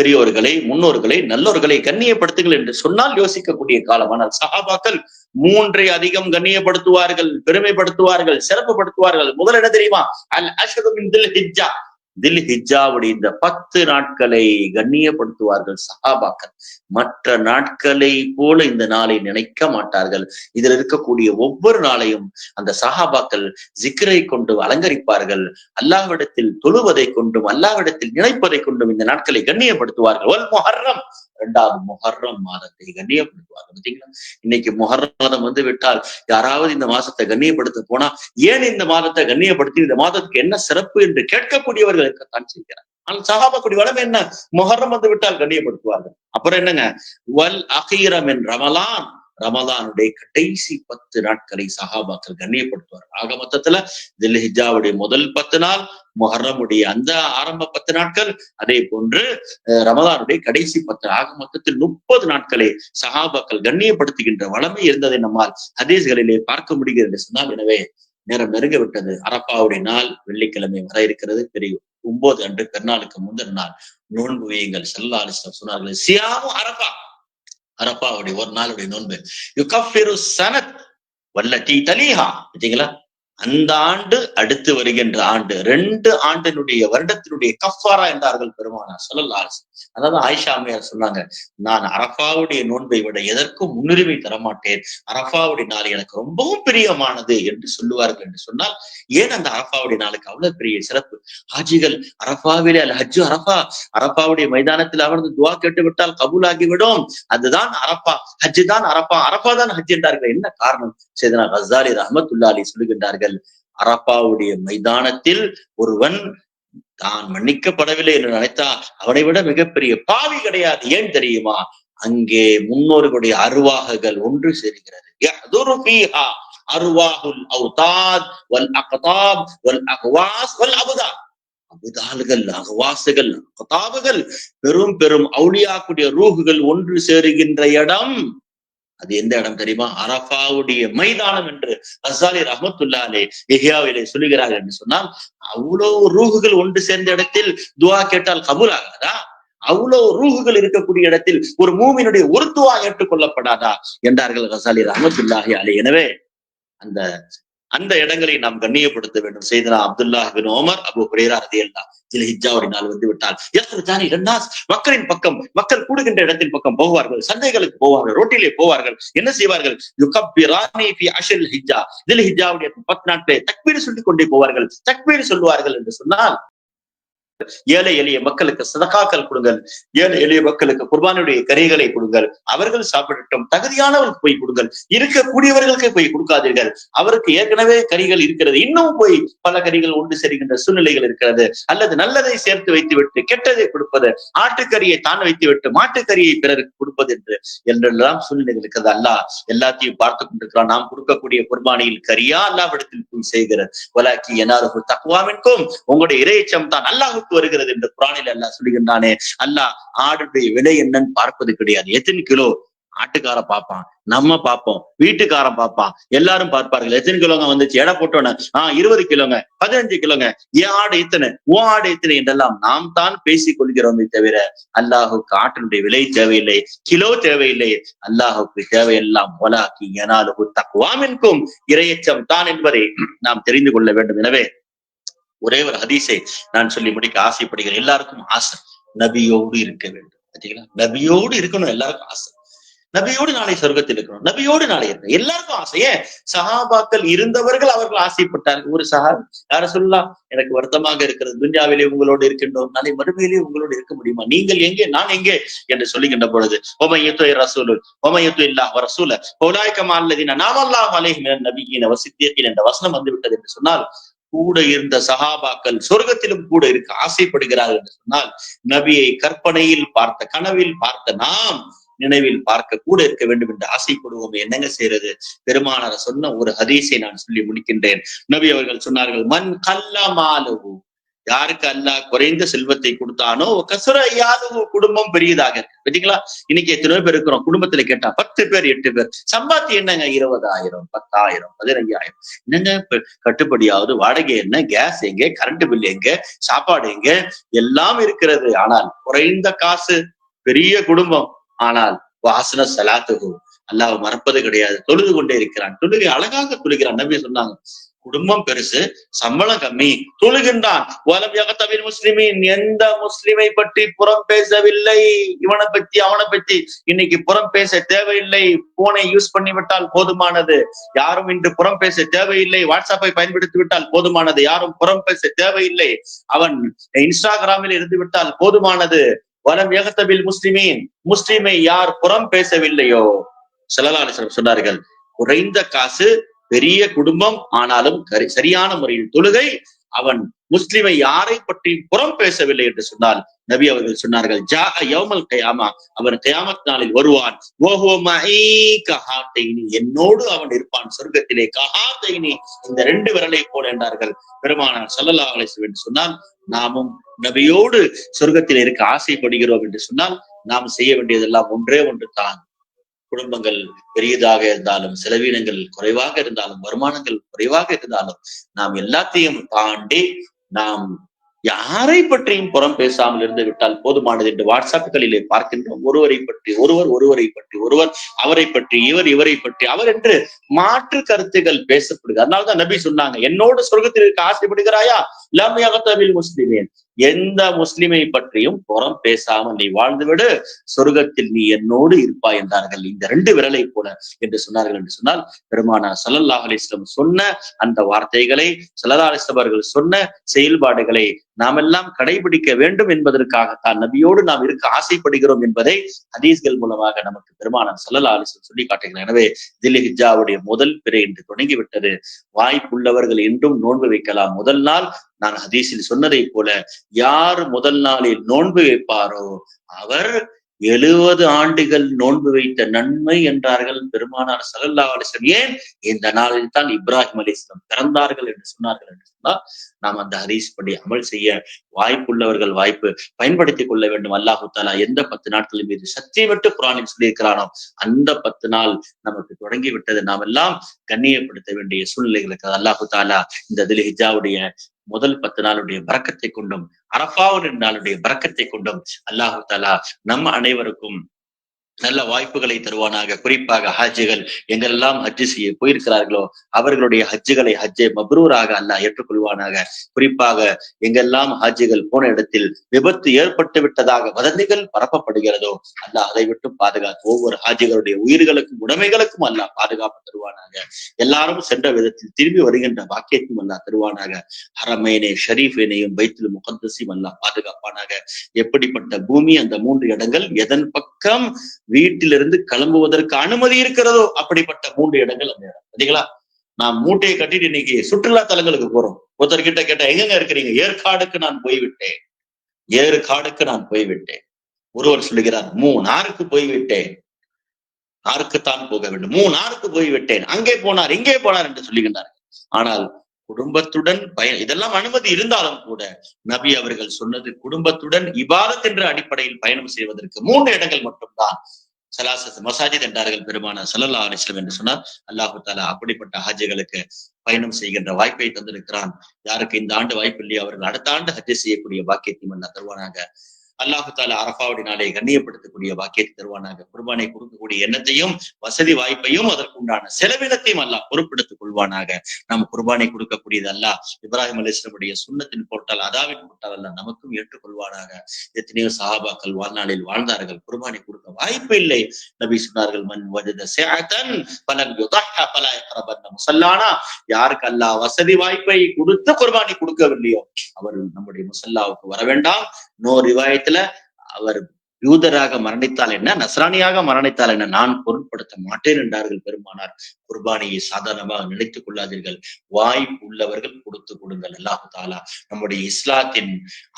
பெரியோர்களை, முன்னோர்களை, நல்லோர்களை கண்ணியப்படுத்துங்கள் என்று சொன்னால் யோசிக்கக்கூடிய காலம். ஆனால் சஹாபாக்கள் 3 அதிகம் கண்ணியப்படுத்துவார்கள், பெருமைப்படுத்துவார்கள், சிறப்புப்படுத்துவார்கள். முதல் என்ன தெரியுமா? அல் அஷ்ரு மின் தில் ஹிஜ்ஜா, தில் ஹிஜ்ஜாவுடைய இந்த 10 நாட்களை கண்ணியப்படுத்துவார்கள் சஹாபாக்கள். மற்ற நாட்களை போல இந்த நாளை நினைக்க மாட்டார்கள். இதில் இருக்கக்கூடிய ஒவ்வொரு நாளையும் அந்த சஹாபாக்கள் ஜிக்ரை கொண்டு அலங்கரிப்பார்கள். அல்லாஹ்விடத்தில் தொழுவதை கொண்டும் அல்லாஹ்விடத்தில் நினைப்பதை கொண்டும் இந்த நாட்களை கண்ணியப்படுத்துவார்கள். வல் முஹர்ரம், 2வது முஹர்ரம் மாதத்தை கண்ணியப்படுத்துவார்கள். பார்த்தீங்களா? இன்னைக்கு முஹர்ரம் மாதம் வந்து விட்டால் யாராவது இந்த மாசத்தை கண்ணியப்படுத்த போனா, ஏன் இந்த மாதத்தை கண்ணியப்படுத்தி, இந்த மாதத்துக்கு என்ன சிறப்பு என்று கேட்கக்கூடியவர்கள் இருக்கத்தான் செய்கிறார். ஆனால் சஹாபாக்குடைய வளமை என்ன? முஹர்ரம் வந்து விட்டால் கண்ணியப்படுத்துவார்கள். அப்புறம் என்னங்க? வல் அகீரம் என் ரமலான், ரமலானுடைய கடைசி 10 நாட்களை சஹாபாக்கள் கண்ணியப்படுத்துவார்கள். ஆக மொத்தத்துல தில் ஹிஜ்ஜாவுடைய முதல் 10 நாள், முஹர்ரமுடைய அந்த ஆரம்ப 10 நாட்கள், அதே போன்று ரமலானுடைய கடைசி 10, ஆக மொத்தத்தில் 30 நாட்களை சஹாபாக்கள் கண்ணியப்படுத்துகின்ற வளமை இருந்ததை நம்மால் ஹதீஸ்களிலே பார்க்க முடிகிறது என்று சொன்னால், எனவே நேரம் நெருங்க விட்டது. அரஃபாவுடைய நாள் வெள்ளிக்கிழமை வர இருக்கிறது. பெரிய 9 அன்று பெருநாளுக்கு முந்தின நாள் நோன்பு வையுங்கள். ஸல்லல்லாஹு அலைஹி வஸல்லம் சொன்னார்கள், சியாமு அரஃபா, அரஃபாவுடைய ஒரு நாளுடைய நோன்பு யுகஃபிரு ஸனத் வல்லதி தலீஹா. பார்த்தீங்களா? அந்த ஆண்டு அடுத்து வருகின்ற ஆண்டு 2 ஆண்டினுடைய வருடத்தினுடைய கஃபாரா என்றார்கள் பெருமானார் ஸல்லல்லாஹு அலைஹி வஸல்லம். அதாவது ஆயிஷா அம்மையார் சொன்னாங்க, நான் அரஃபாவுடைய நோன்பை விட எதற்கும் முன்னுரிமை தரமாட்டேன், அரஃபாவுடைய நாள் எனக்கு ரொம்பவும் பிரியமானது என்று சொல்லுவார்கள். என்று சொன்னால் ஏன் அந்த அரஃபாவுடைய நாளுக்கு அவ்வளவு பெரிய சிறப்பு? ஹாஜிகள் அரஃபாவிலே அல் ஹஜ்ஜு அரஃபா, அரஃபாவுடைய மைதானத்தில் அமர்ந்து துவா கேட்டு விட்டால் கபூலாகிவிடும். அதுதான் அரஃபா, ஹஜ்ஜு தான் அரஃபா, அரஃபா தான் ஹஜ் என்றார்கள். என்ன காரணம்? சையதுனா கஸ்ஸாலி ரஹ்மத்துல்லாஹி அலைஹி சொல்லுகின்றார்கள், அரஃபாவுடைய மைதானத்தில் ஒருவன் தான் மன்னிக்கப்படவில்லை என்று நினைத்தா அவனை விட மிகப்பெரிய பாவி கிடையாது. ஏன் தெரியுமா? அங்கே முன்னோர்களுடைய அருவாகுகள் ஒன்று சேர்கிறது. யஹ்துரு ஃபீஹா அர்வாஹுல் அவ்தாத் வல் அக்தாப் வல் அக்வாஸ் வல் அபுதாத். அபுதால்கள், அகவாசுகள், அக்தாபுகள், பெரும் பெரும் அவுலியாக்குடைய ரூஹுகள் ஒன்று சேருகின்ற இடம். அது எந்த இடம் தெரியுமா? அரஃபாவுடைய மைதானம் என்று கஸ்ஸாலி ரஹ்மத்துல்லாஹி அலைஹி இஹ்யாவிலே சொல்லுகிறார்கள். என்று சொன்னால் அவ்வளவு ரூஹுகள் ஒன்று சேர்ந்த இடத்தில் துஆ கேட்டால் கபூல் ஆகாதா? அவ்வளவு ரூஹுகள் இருக்கக்கூடிய இடத்தில் ஒரு மூமினுடைய ஒரு துஆ ஏற்றுக்கொள்ளப்படாதா என்றார்கள் கஸ்ஸாலி ரஹ்மத்துல்லாஹி அலைஹி. எனவே அந்த அந்த இடங்களை நாம் கண்ணியப்படுத்த வேண்டும். செய்தனா அப்துல்லாஹ் பின் உமர், அபூ ஹுரைரா ரலியல்லாஹு தில் ஹிஜ்ஜாவுடைய நாள் வந்து விட்டால் யஸ்ருஜானி லன்னாஸ், மக்களின் பக்கம், மக்கள் கூடுகின்ற இடத்தின் பக்கம் போவார்கள், சந்தைகளுக்கு போவார்கள், ரோட்டிலே போவார்கள். என்ன செய்வார்கள்? யுகப்பிரானி ஃபி அஷ்ரில் ஹிஜ்ஜா, தில் ஹிஜ்ஜாவுடைய 10 நாட்களே தக்பீர் சொல்லிக் கொண்டே போவார்கள். தக்பீர் சொல்லுவார்கள் என்று சொன்னால் ஏழை எளிய மக்களுக்கு சதகாக்கள் கொடுங்கள், ஏழை எளிய மக்களுக்கு குர்பானுடைய கறிகளை கொடுங்கள், அவர்கள் சாப்பிடட்டும், தகுதியானவர்களுக்கு போய் கொடுங்கள், இருக்கக்கூடியவர்களுக்கு போய் கொடுக்காதீர்கள். அவருக்கு ஏற்கனவே கறிகள் இருக்கிறது, இன்னும் போய் பல கறிகள் ஒன்று சேர்கின்ற சூழ்நிலைகள் இருக்கிறது. அல்லது நல்லதை சேர்த்து வைத்து விட்டு கெட்டதை கொடுப்பது, ஆட்டுக்கறியை தான் வைத்து விட்டு மாட்டுக்கறியை பிறருக்கு கொடுப்பது என்றெல்லாம் சூழ்நிலைகள் இருக்கிறது. அல்லாஹ் எல்லாத்தையும் பார்த்து கொண்டிருக்கிறான். நாம் கொடுக்கக்கூடிய குர்பானியில் கரியா அல்லாஹ்விடத்தில் போய் செய்கிறது. வலாக்கி யனாலுஹு தக்வா மின்கும், உங்களுடைய இறையச்சம் தான் அல்லாஹ்வுக்கு வருகிறது என்று குர்ஆனில் அல்லாஹ் சொல்லுகின்றானே. அல்லாஹ் ஆடுடைய விலை என்னன்னு பார்ப்பது கிடையாது. எத்தனை கிலோ ஆட்டுக்கார பார்ப்பான், நம்ம பார்ப்போம், வீட்டுக்காரன் பார்ப்பான், எல்லாரும் பார்ப்பார்கள். எத்தனை கிலோங்க வந்துச்சு, எடை போட்டோன்னு 20 கிலோங்க, 15 கிலோங்க, என் ஆடு இத்தனை, உன் ஆடு இத்தனை என்றெல்லாம் நாம் தான் பேசிக் கொள்கிறோமே தவிர அல்லாஹுக்கு ஆட்டினுடைய விலை தேவையில்லை, கிலோ தேவையில்லை. அல்லாஹுக்கு தேவையெல்லாம் வலாக்கி யனாலுஹு தக்வா மின்கும், இறையச்சம் தான் என்பதை நாம் தெரிந்து கொள்ள வேண்டும். எனவே ஒரே ஒரு ஹதீஸை நான் சொல்லி முடிக்க ஆசைப்படுகிறேன். எல்லாருக்கும் ஆசை நபியோடு இருக்க வேண்டும். பார்த்தீங்களா? நபியோடு இருக்கணும், எல்லாருக்கும் ஆசை. நபியோடு நாளை சொர்க்கத்தில் இருக்கணும், நபியோடு நாளை இருக்கணும், எல்லாருக்கும் ஆசை. ஏன்? சஹாபாக்கள் இருந்தவர்கள் அவர்கள் ஆசைப்பட்டார்கள். ஒரு சஹாபி யார சொல்லலாம், எனக்கு வருத்தமாக இருக்கிறது, துன்யாவிலே உங்களோடு இருக்கின்றோம், நாளை மறுமையிலே உங்களோடு இருக்க முடியுமா, நீங்கள் எங்கே நான் எங்கே என்று சொல்லுகின்ற பொழுது ஒமையத்து ரசூலுல் ஒமையத்து இல்லாஹ் ரசூல உலாயிக மஅல்லதீன அன்அமல்லாஹு அலைஹிம் மினன் நபிய்யீன வஸித்தீகீன என்ற வசனம் வந்து விட்டது என்று சொன்னால், கூட இருந்த சஹாபாக்கள் சொர்க்கத்திலும் கூட இருக்க ஆசைப்படுகிறார்கள் என்று சொன்னால், நபியை கற்பனையில் பார்த்த, கனவில் பார்த்த நாம் நினைவில் பார்க்க கூட இருக்க வேண்டும் என்று ஆசைப்படுவோம். என்னங்க செய்யறது? பெருமானார் சொன்ன ஒரு ஹதீஸை நான் சொல்லி முடிக்கின்றேன். நபி அவர்கள் சொன்னார்கள், மன் கல்லமாலஹு, யாருக்கு அல்லாஹ் குறைந்த செல்வத்தை கொடுத்தானோ கசுர ஐயாது குடும்பம் பெரியதாக இருக்கு. பார்த்தீங்களா? இன்னைக்கு எத்தனை பேர் இருக்கிறோம் குடும்பத்துல கேட்டா 10 பேர் 8 பேர் சம்பாத்தி என்னங்க 20,000 10,000 15,000 என்னங்க கட்டுப்படியாவது வாடகை என்ன, கேஸ் எங்க, கரண்ட் பில் எங்க, சாப்பாடு எங்க, எல்லாம் இருக்கிறது. ஆனால் குறைந்த காசு பெரிய குடும்பம். ஆனால் வாசன சலாத்துகு அல்லாஹ் மறப்பது கிடையாது. தொழுது கொண்டே இருக்கிறான். தொழுகை அழகாக தொழுகிறான். நபி சொன்னாங்க குடும்பம் பெருசு, சம்பளம் கம்மி, தொழுகின்றான். முஸ்லிமின் எந்த முஸ்லிமை பற்றி புறம் பேசவில்லை. இவனை பத்தி அவனை பத்தி இன்னைக்கு புறம் பேச தேவையில்லை. போனை யூஸ் பண்ணி விட்டால் போதுமானது. யாரும் இன்று புறம் பேச தேவையில்லை. வாட்ஸ்அப்பை பயன்படுத்தி விட்டால் போதுமானது. யாரும் புறம் பேச தேவையில்லை. அவன் இன்ஸ்டாகிராமில் இருந்து விட்டால் போதுமானது. வலம் யகத்தபில் முஸ்லிமீன் முஸ்லிமை யார் புறம் பேசவில்லையோ ஸல்லல்லாஹு அலைஹி வஸல்லம் சொன்னார்கள் குறைந்த காசு பெரிய குடும்பம் ஆனாலும் சரியான முறையில் தொழுகை, அவன் முஸ்லிமை யாரை பற்றி புறம் பேசவில்லை என்று சொன்னால் நபி அவர்கள் சொன்னார்கள் ஜா யௌமல் கியாமா அவன் கியாமத் நாளில் வருவான். என்னோடு அவன் இருப்பான் சொர்க்கத்திலே. கஹாதைனி இந்த 2 விரலை போல என்றார்கள் பெருமானார் ஸல்லல்லாஹு அலைஹி வஸல்லம் என்று சொன்னால் நாமும் நபியோடு சொர்க்கத்தில் இருக்க ஆசைப்படுகிறோம் என்று சொன்னால் நாம் செய்ய வேண்டியதெல்லாம் ஒன்றே ஒன்று தான். குடும்பங்கள் பெரியதாக இருந்தாலும், செலவினங்கள் குறைவாக இருந்தாலும், வருமானங்கள் குறைவாக இருந்தாலும் நாம் எல்லாத்தையும் தாண்டி நாம் யாரை பற்றியும் புறம் பேசாமல் இருந்து விட்டால் போதுமானது என்று வாட்ஸ்அப்புகளிலே பார்க்கின்றோம். ஒருவரை பற்றி ஒருவர், ஒருவரை பற்றி ஒருவர், அவரை பற்றி இவர், இவரை பற்றி அவர் என்று மாற்று கருத்துகள் பேசப்படுகிறது. அதனால்தான் நபி சொன்னாங்க என்னோடு சொர்க்கத்தில் இருக்க ஆசைப்படுகிறாயா லம் யகத்தபில் முஸ்லிமீன் எந்த முஸ்லிமை பற்றியும் புறம் பேசாமல் நீ வாழ்ந்துவிடு, சொர்க்கத்தில் நீ என்னோடு இருப்பாய் என்றார்கள். இந்த 2 விரலை போல என்று சொன்னார்கள் என்று சொன்னால் பெருமானார் ஸல்லல்லாஹு அலைஹி வஸல்லம் சொன்ன அந்த வார்த்தைகளை, ஸல்லல்லாஹு அலைஹி வஸல்லம் அவர்கள் சொன்ன செயல்பாடுகளை நாம் எல்லாம் கடைபிடிக்க வேண்டும் என்பதற்காகத்தான் நபியோடு நாம் இருக்க ஆசைப்படுகிறோம் என்பதை ஹதீஸ்கள் மூலமாக நமக்கு பெருமானார் ஸல்லல்லாஹு அலைஹி வஸல்லம் சொல்லி காட்டுகிறார். எனவே தில்ஹிஜ்ஜாவுடைய முதல் பிறை என்று தொடங்கிவிட்டது. வாய்ப்புள்ளவர்கள் என்றும் நோன்பு வைக்கலாம். முதல் நாள் நான் ஹதீஸில் சொன்னதை போல யார் முதல் நாளில் நோன்பு வைப்பாரோ அவர் 70 ஆண்டுகள் நோன்பு வைத்த நன்மை என்றார்கள் பெருமானார் ஸல்லல்லாஹு அலைஹி வஸல்லம். ஏன் இந்த நாளில் தான் இப்ராஹிம் அலைஹிஸ்ஸலாம் பிறந்தார்கள் என்று சொன்னார்கள் என்று சொன்னால் நாம் அந்த ஹதீஸ் படி அமல் செய்ய வாய்ப்புள்ளவர்கள் வாய்ப்பு பயன்படுத்திக் கொள்ள வேண்டும். அல்லாஹு தஆலா எந்த 10 நாட்களின் மீது சத்தியமிட்டு குர்ஆனில் சொல்லியிருக்கிறானோ அந்த 10 நாள் நமக்கு தொடங்கி விட்டது. நாம் எல்லாம் கண்ணியப்படுத்த வேண்டிய சூழ்நிலைகளுக்கு அல்லாஹு தஆலா இந்த தில்ஹிஜ்ஜாவுடைய முதல் 10 நாளுடைய பரக்கத்தை கொண்டும் அரஃபாவுடைய நாளுடைய பரக்கத்தை கொண்டும் அல்லாஹு தஆலா நம்ம அனைவருக்கும் நல்ல வாய்ப்புகளை தருவானாக. குறிப்பாக ஹஜ்ஜிகள் எங்கெல்லாம் ஹஜ்ஜு செய்ய போயிருக்கிறார்களோ அவர்களுடைய ஹஜ்ஜுகளை ஹஜ்ஜை மப்ரூராக அல்லாஹ் ஏற்றுக்கொள்வானாக. குறிப்பாக எங்கெல்லாம் ஹஜ்ஜிகள் போன இடத்தில் விபத்து ஏற்பட்டு விட்டதாக வதந்திகள் பரப்பப்படுகிறதோ அல்லாஹ் அதை விட்டு பாதுகாத்து ஒவ்வொரு ஹாஜிகளுடைய உயிர்களுக்கும் உடைமைகளுக்கும் அல்லாஹ் பாதுகாப்பு தருவானாக. எல்லாரும் சென்ற விதத்தில் திரும்பி வருகின்ற வாக்கியத்தையும் அல்லாஹ் தருவானாக. ஹரமைனே ஷரீஃபினையும் பைத்துல் முகத்தஸையும் அல்லாஹ் பாதுகாப்பானாக. எப்படிப்பட்ட பூமி அந்த 3 இடங்கள் எதன் பக்கம் வீட்டிலிருந்து கிளம்புவதற்கு அனுமதி இருக்கிறதோ அப்படிப்பட்ட 3 இடங்கள் அந்த இடம். சரிங்களா? நான் மூட்டையை கட்டிட்டு இன்னைக்கு சுற்றுலா தலங்களுக்கு போறோம். ஒருத்தர்கிட்ட கேட்டா எங்க இருக்கிறீங்க? ஏற்காடுக்கு நான் போய்விட்டேன், ஏற்காடுக்கு நான் போய்விட்டேன். ஒருவர் சொல்லுகிறார் மூணாருக்கு போய்விட்டேன். ஆருக்குத்தான் போக வேண்டும், மூணாருக்கு போய்விட்டேன், அங்கே போனார் இங்கே போனார் என்று சொல்லுகின்றார்கள். ஆனால் குடும்பத்துடன் இதெல்லாம் அனுமதி இருந்தாலும் கூட நபி அவர்கள் சொன்னது குடும்பத்துடன் இபாதத் என்ற அடிப்படையில் பயணம் செய்வதற்கு 3 இடங்கள் மட்டும்தான். சலாசத் மசாஜித் என்றார்கள் பெருமானார் ஸல்லல்லாஹு அலைஹி வஸல்லம் என்று சொன்னார். அல்லாஹு தஆலா அப்படிப்பட்ட ஹஜ்ஜுகளுக்கு பயணம் செய்கின்ற வாய்ப்பை தந்திருக்கிறான். யாருக்கு இந்த ஆண்டு வாய்ப்பு இல்லையோ அவர்கள் அடுத்த ஆண்டு ஹஜ்ஜு செய்யக்கூடிய பாக்கியத்தையும் அல்லாஹ் தருவானாக. அல்லாஹு தஆலா அரஃபாவுடைய நாளை கண்ணியப்படுத்தக்கூடிய பாக்கியத்தை தருவானாக. குர்பானை கொடுக்கக்கூடிய எண்ணத்தையும் வசதி வாய்ப்பையும் அதற்குண்டான செலவினத்தையும் அல்லாஹ் பொறுப்பெடுத்துக் கொள்வானாக. நாம் குர்பானை கொடுக்கக்கூடியது அல்லாஹ் இப்ராஹிம் அலைஹிஸ்ஸலாமுடைய சுன்னத்தின் போட்டால் அதாவின் போட்டால் அல்லாஹ் நமக்கும் ஏற்றுக்கொள்வானாக. எத்தனையோ சஹாபாக்கள் வாழ்நாளில் வாழ்ந்தார்கள், குர்பானை கொடுக்க வாய்ப்பு இல்லை. நபி சொன்னார்கள் மன் வஜத ஸஅதன் ஃபலம் யுதஹ ஃபலா யக்ரபன் முஸல்லானா. யாருக்கு அல்லாஹ் வசதி வாய்ப்பை கொடுத்து குர்பானை கொடுக்கவில்லையோ அவர் நம்முடைய முஸல்லாவுக்கு வர வேண்டாம். நோ ரிவாயத்துல அவர் யூதராக மரணித்தால் என்ன, நஸ்ரானியாக மரணித்தால் என்ன, நான் பொருட்படுத்த மாட்டேன் என்றார்கள் பெருமானார். குர்பானியை சாதாரணமாக நினைத்துக் கொள்ளாதீர்கள். வாய்ப்பு உள்ளவர்கள் கொடுத்து கொடுங்கள். அல்லாஹு தஆலா நம்முடைய இஸ்லாத்தின்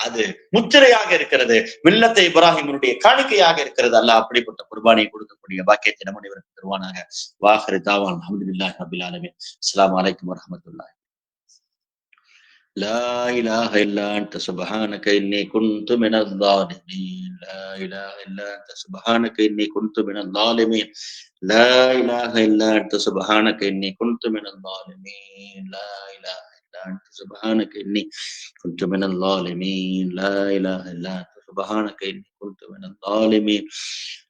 அது முத்திரையாக இருக்கிறது, மில்லத்தை இப்ராஹிமுடைய காணிக்கையாக இருக்கிறது. அல்லாஹ் அப்படிப்பட்ட குர்பானியை கொடுக்கக்கூடிய பாக்கியத்தை நம்ம அனைவருக்கும் தருவானாக. வாஹிரு தாவான் அல்ஹம்துலில்லாஹி ரப்பில் ஆலமீன். அஸ்ஸலாமு அலைக்கும் வரஹ்மத்துல்லாஹி. لا إله إلا أنت سبحانك إني كنت من الظالمين. لا إله إلا أنت سبحانك إني كنت من الظالمين. لا إله إلا أنت سبحانك إني كنت من الظالمين. لا إله إلا أنت سبحانك إني كنت من الظالمين. لا إله إلا أنت سبحانك إني كنت من الظالمين.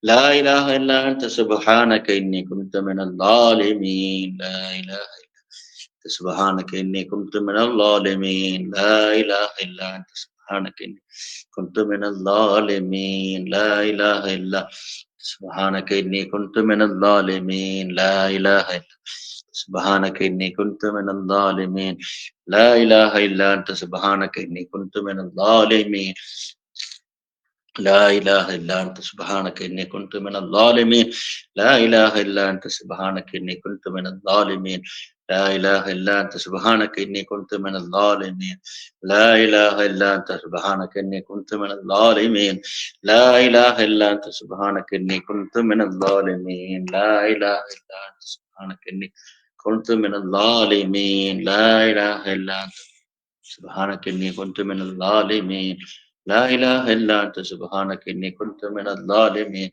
لا إله إلا أنت سبحانك إني كنت من الظالمين. لا إله سبحانك إني كنت من الظالمين. لا إله إلا أنت سبحانك إني كنت من الظالمين. لا إله إلا سبحانك إني كنت من الظالمين. لا إله إلا سبحانك إني كنت من الظالمين. لا إله إلا أنت سبحانك إني كنت من الظالمين. لا إله إلا أنت سبحانك إني كنت من الظالمين. لا إله إلا أنت سبحانك إني كنت من الظالمين. لا إله إلا أنت سبحانك إني كنت من الظالمين. لا إله إلا أنت سبحانك إني كنت من الظالمين. لا إله إلا أنت سبحانك إني كنت من الظالمين. لا إله إلا أنت سبحانك إني كنت من الظالمين. لا إله إلا أنت سبحانك إني كنت من الظالمين. لا إله إلا أنت سبحانك إني كنت من الظالمين.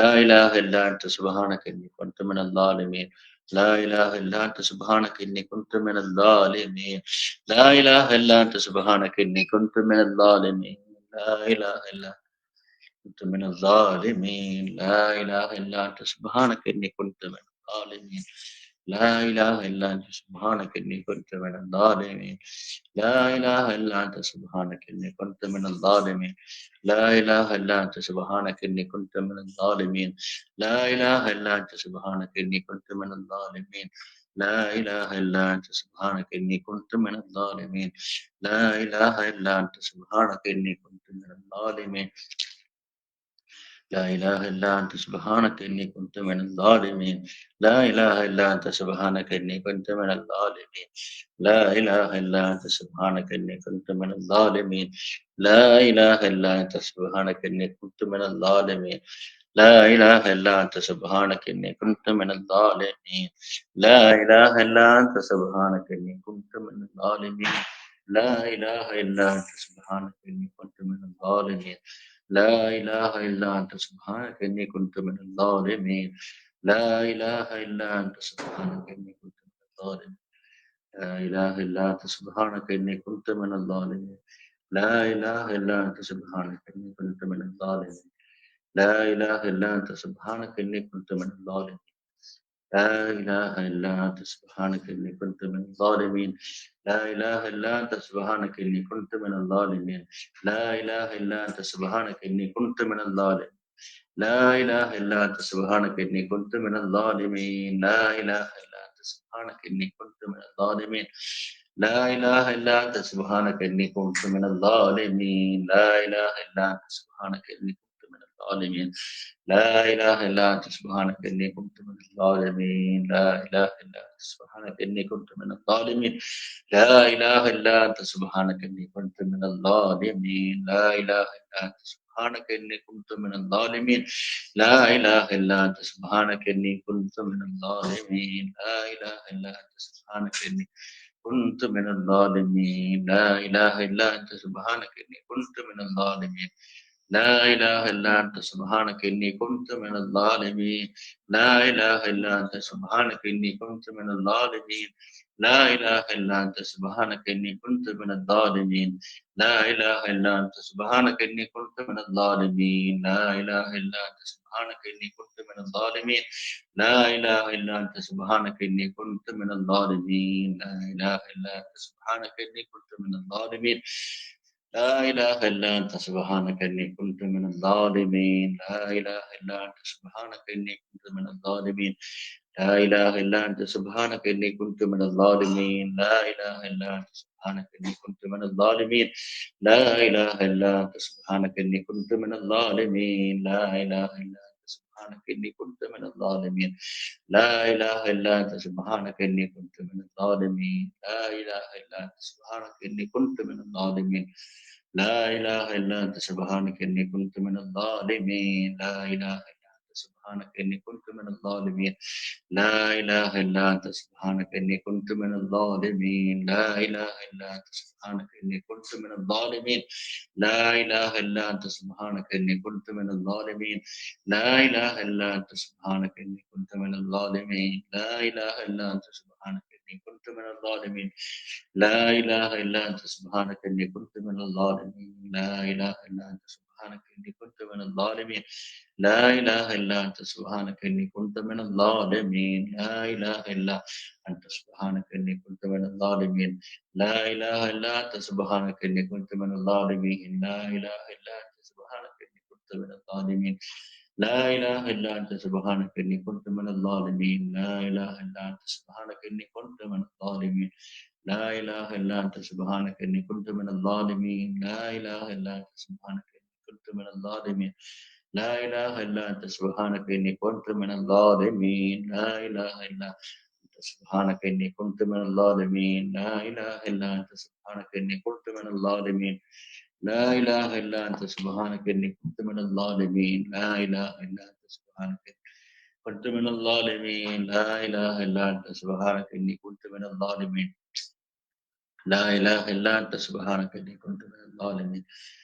لا إله إلا أنت سبحانك إني كنت من الظالمين. لا إله إلا أنت سبحانك إني كنت من الظالمين. لا إله إلا أنت سبحانك إني كنت من الظالمين. لا إله إلا كنت من الظالمين. لا إله إلا أنت سبحانك إني كنت من الظالمين. لا إله إلا أنت سبحانك إني كنت من الظالمين. لا إله إلا أنت سبحانك إني كنت من الظالمين. لا إله إلا أنت سبحانك إني كنت من الظالمين. لا إله إلا أنت سبحانك إني كنت من الظالمين. لا إله إلا أنت سبحانك إني كنت من الظالمين. لا إله إلا أنت سبحانك إني كنت من الظالمين. لا إله إلا أنت سبحانك إني كنت من الظالمين. لا إله إلا أنت سبحانك إني كنت من الظالمين. لا إله إلا أنت سبحانك إني كنت من الظالمين. لا إله إلا أنت سبحانك إني كنت من الظالمين. لا إله إلا أنت سبحانك إني كنت من الظالمين. لا إله إلا أنت سبحانك إني كنت من الظالمين. لا إله إلا أنت سبحانك إني كنت من الظالمين. لا إله إلا أنت سبحانك إني كنت من الظالمين. لا إله إلا أنت سبحانك إني كنت من الظالمين. لا إله إلا أنت سبحانك إني كنت من الظالمين. لا إله إلا أنت سبحانك إني كنت من الظالمين. لا إله إلا أنت سبحانك إني كنت من الظالمين. لا إله إلا أنت سبحانك إني كنت من الظالمين. لا إله إلا أنت سبحانك إني كنت من الظالمين. لا إله إلا أنت سبحانك إني كنت من الظالمين. لا إله إلا أنت سبحانك إني كنت من الظالمين. لا إله إلا أنت سبحانك إني كنت من الظالمين. لا إله إلا أنت سبحانك إني كنت من الظالمين. لا إله إلا أنت سبحانك إني كنت من الظالمين. لا إله إلا أنت سبحانك إني كنت من الظالمين. لا إله إلا أنت سبحانك إني كنت من الظالمين. لا إله إلا أنت سبحانك إني كنت من الظالمين. لا إله إلا أنت سبحانك إني كنت من الظالمين. لا إله إلا أنت سبحانك إني كنت من الظالمين. لا إله إلا أنت سبحانك إني كنت من الظالمين. لا إله إلا أنت سبحانك إني كنت من الظالمين. لا إله إلا أنت سبحانك إني كنت من الظالمين. لا إله إلا أنت سبحانك إني كنت من الظالمين. لا إله إلا أنت سبحانك إني كنت من الظالمين. لا إله إلا أنت سبحانك إني كنت من الظالمين. لا إله إلا أنت سبحانك إني كنت من الظالمين. لا إله إلا أنت سبحانك إني كنت من الظالمين. لا إله إلا أنت سبحانك إني كنت من الظالمين. لا إله إلا أنت سبحانك إني كنت من الظالمين. لا إله إلا أنت سبحانك إني كنت من الظالمين. لا إله إلا أنت سبحانك إني كنت من الظالمين. لا إله إلا أنت سبحانك إني كنت من الظالمين. لا إله إلا أنت سبحانك إني كنت من الظالمين. لا إله إلا أنت سبحانك إني كنت من الظالمين. لا إله إلا أنت سبحانك إني كنت من الظالمين. لا إله إلا أنت سبحانك إني كنت من الظالمين. لا إله إلا أنت سبحانك إني كنت من الظالمين. لا إله إلا سبحانك إني كنت من الظالمين لا إله إلا أنت سبحانك إني كنت من الظالمين لا إله إلا أنت سبحانك إني كنت من الظالمين لا إله إلا أنت سبحانك إني كنت من الظالمين لا إله إلا أنت سبحانك إني كنت من الظالمين لا إله إلا أنت سبحانك إني كنت من الظالمين لا إله إلا أنت سبحانك إني كنت من الظالمين لا إله إلا أنت سبحانك إني كنت من الظالمين لا إله إلا أنت سبحانك إني كنت من الظالمين لا إله إلا أنت سبحانك إني كنت من الظالمين لا إله إلا أنت سبحانك إني كنت من الظالمين لا إله إلا أنت سبحانك إني كنت من الظالمين لا إله إلا أنت سبحانك إني كنت من الظالمين لا إله إلا أنت سبحانك إني كنت من الظالمين لا إله إلا أنت سبحانك إني كنت من الظالمين لا إله إلا أنت سبحانك إني كنت من الظالمين لا إله إلا أنت سبحانك إني كنت من الظالمين لا إله إلا أنت سبحانك إني كنت من الظالمين لا إله إلا أنت سبحانك إني كنت من الظالمين لا إله إلا أنت سبحانك إني كنت من الظالمين لا إله إلا أنت سبحانك كنت من الظالمين لا إله إلا أنت سبحانك إني كنت من الظالمين لا إله إلا أنت سبحانك إني كنت من الظالمين لا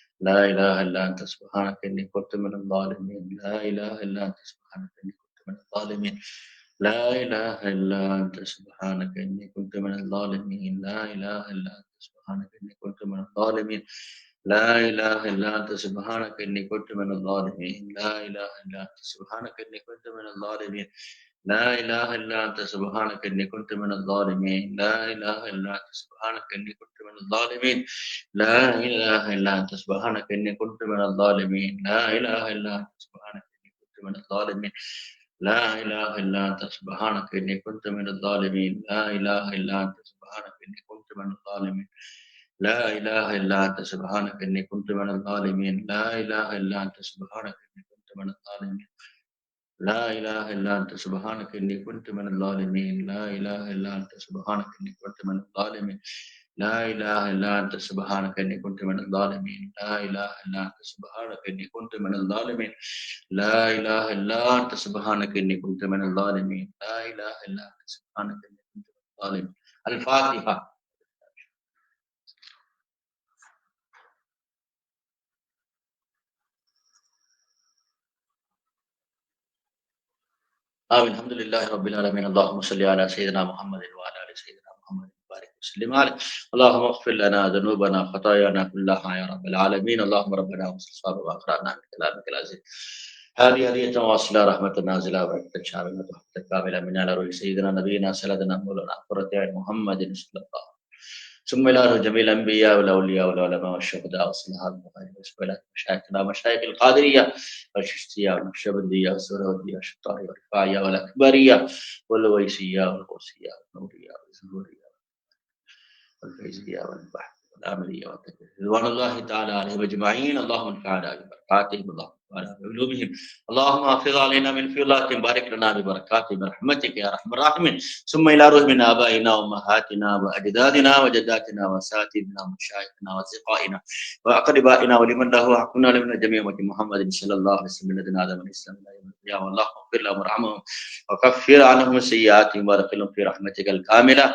إله إلا أنت سبحانك إني كنت من الظالمين لا إله إلا أنت سبحانك إني كنت من الظالمين لا إله إلا أنت سبحانك إني كنت من الظالمين لا إله إلا أنت سبحانك إني كنت من الظالمين لا إله إلا أنت سبحانك إني كنت من الظالمين لا إله إلا أنت سبحانك إني كنت من الظالمين لا إله إلا أنت سبحانك إني كنت من الظالمين لا إله إلا أنت سبحانك إني كنت من الظالمين لا إله إلا أنت سبحانك إني كنت من الظالمين لا إله إلا أنت سبحانك إني كنت من الظالمين لا إله إلا أنت سبحانك إني كنت من الظالمين لا إله إلا أنت سبحانك إني كنت من الظالمين لا إله إلا أنت سبحانك إني كنت من الظالمين لا إله إلا أنت سبحانك إني كنت من الظالمين لا إله إلا أنت سبحانك إني كنت من الظالمين لا إله إلا أنت سبحانك إني كنت من الظالمين لا إله إلا أنت سبحانك إني كنت من الظالمين لا إله إلا أنت سبحانك إني كنت من الظالمين لا إله إلا أنت سبحانك إني كنت من الظالمين لا إله إلا أنت سبحانك إني كنت من الظالمين الفاتحة. آمين. الحمد لله رب العالمين. اللهم صل على سيدنا محمد وعلى آل سيدنا محمد وبارك وسلم عليه. اللهم اغفر لنا ذنوبنا خطايانا كلها يا رب العالمين. اللهم ربنا وصل وأقرأنا من كلامك العزيز. هذه هدية واصلة رحمة نازلة وبركة شاملة وحفظة كاملة من على روح سيدنا نبينا سيدنا مولانا قرة عين محمد صلى الله عليه وسلم. ثم إلى جميع الأنبياء والأولياء والعلماء والشهداء والصالحين والمشايخ مشايخنا مشايخ القادرية والششتية والنقشبندية والسهروردية والشطارية والرفاعية والأكبرية والويسية والقوسية والنورية والزهورية والفيزية والبحث والعملية والتكبير رضوان الله تعالى عليهم أجمعين. اللهم انفعنا ببركاتهم اللهم انفعنا بعلومهم اللهم حافظ علينا من فضلاتهم بارك لنا ببركاتهم برحمتك يا أرحم الراحمين. ثم إلى روح من آبائنا وأمهاتنا وأجدادنا وجداتنا وأساتذتنا ومشايخنا وأصدقائنا وأقربائنا ولمن له حقنا لمن جميع أمة محمد صلى الله عليه وسلم لدن آدم الإسلام إلى يوم القيامة. اللهم اغفر لهم وارحمهم وكفر عنهم سيئاتهم وادخلهم في رحمتك الكاملة.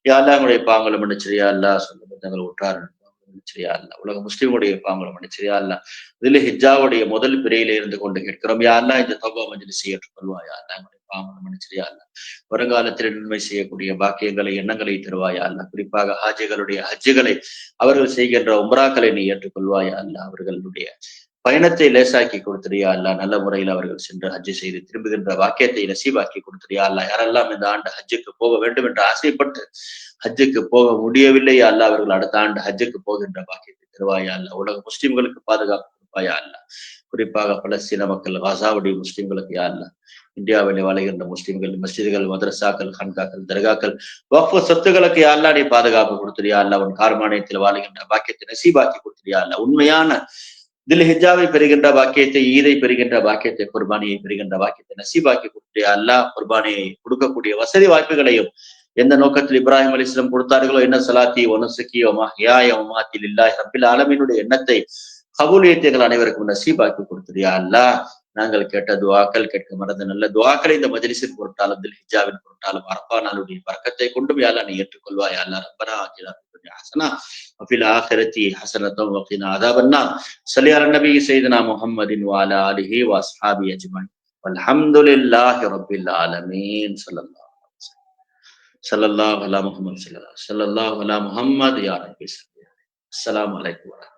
யா அல்லாஹ் எங்களுடைய பாவங்களை மன்னிச்சிரியா அல்லாஹ் சொந்தங்கள் உற்றார் மன்னிச்சிரியா அல்லாஹ் உலக முஸ்லிமுடைய பாவங்களை மன்னிச்சிரியா அல்லாஹ் இதுல ஹிஜ்ஜாவுடைய முதல் பிறையில இருந்து கொண்டு கேட்கிறோம். யா அல்லாஹ் இந்த தௌபா மஜ்லிஸை ஏற்றுக்கொள்வாயா அல்லாஹ் எங்களுடைய பாவங்களை மன்னிச்சிரியா அல்லாஹ் வருங்காலத்தில் நன்மை செய்யக்கூடிய பாக்கியங்களை எண்ணங்களை தருவாயா அல்லாஹ் குறிப்பாக ஹாஜிகளுடைய ஹஜ்ஜுகளை அவர்கள் செய்கின்ற உம்ராக்களை நீ ஏற்றுக்கொள்வாயா அல்லாஹ் அவர்களுடைய பயணத்தை லேசாக்கி கொடுத்துறியா அல்ல நல்ல முறையில் அவர்கள் சென்று ஹஜ்ஜு செய்து திரும்புகின்ற வாக்கியத்தை நசீபாக்கி கொடுத்துறியா அல்ல யாரெல்லாம் இந்த ஆண்டு ஹஜ்ஜுக்கு போக வேண்டும் என்று ஆசைப்பட்டு ஹஜ்ஜுக்கு போக முடியவில்லை அல்ல அவர்கள் அடுத்த ஆண்டு ஹஜ்ஜுக்கு போகின்ற வாக்கியத்தை தருவாயா அல்ல உலக முஸ்லிம்களுக்கு பாதுகாப்பு கொடுப்பாயா அல்ல குறிப்பாக பலஸ்தீன மக்கள் காசாவுடைய முஸ்லிம்களுக்கு யா அல்ல இந்தியாவில் வாழ்கின்ற முஸ்லிம்கள் மஸ்ஜிதுகள் மதரசாக்கள் ஹன்காக்கள் தர்காக்கள் வக்ஃப் சொத்துக்களுக்கு யா அல்ல நீ பாதுகாப்பு கொடுத்துறியா அல்ல உன் கார்மானியத்தில் வாழ்கின்ற வாக்கியத்தை நசீபாக்கி கொடுத்துறியா அல்ல உண்மையான தில் ஹிஜாவை பெறுகின்ற பாக்கியத்தை ஈதை பெறுகின்ற பாக்கியத்தை குர்பானியை பெறுகின்ற பாக்கியத்தை நசீபாக்கி கொடுத்தியா அல்லாஹ் குர்பானியை கொடுக்கக்கூடிய வசதி வாய்ப்புகளையும் எந்த நோக்கத்தில் இப்ராஹிம் அலைஹிஸ்ஸலாம் கொடுத்தார்களோ என்ன சலாத்தி ஒனுசுக்கி ஒமஹ்யாய ஒமாத்தி லில்லாஹி ரப்பில் ஆலமீனுடைய எண்ணத்தை கபூலியத்தைகள் அனைவருக்கும் நசீபாக்கி கொடுத்தியா அல்லாஹ் நாங்கள் கேட்ட துவாக்கள், கேட்க மறந்த நல்ல துவாக்களை இந்த மஜ்லிஸின் பொருட்டாலும் ஹிஜாவின் பொருட்டாலும் அரஃபா நாளுடைய பரக்கத்தை கொண்டும் யா அல்லாஹ் நீ ஏற்றுக்கொள்வாய். யா அல்லாஹ் ரப்பனா ஆத்தினா ஃபித் ஹஸனா வஃபில் ஆখিরাতি ஹஸனத்தன் வகினா அஸாபன்னார். ஸல்லி அலா நபி ஸையதுனா முஹம்மதின் வ அலா ஆலிஹி வ அஸ்ஹாபிஹி அஜ்மஈன். வல்ஹம்துலில்லாஹி ரப்பில் ஆலமீன். ஸல்லல்லாஹு அலா முஹம்மது ஸல்லல்லாஹு அலா முஹம்மது யா ரப்பி ஸல்லல்லாஹு அலைஹி வஸல்லம். அஸ்ஸலாமு அலைக்கும்.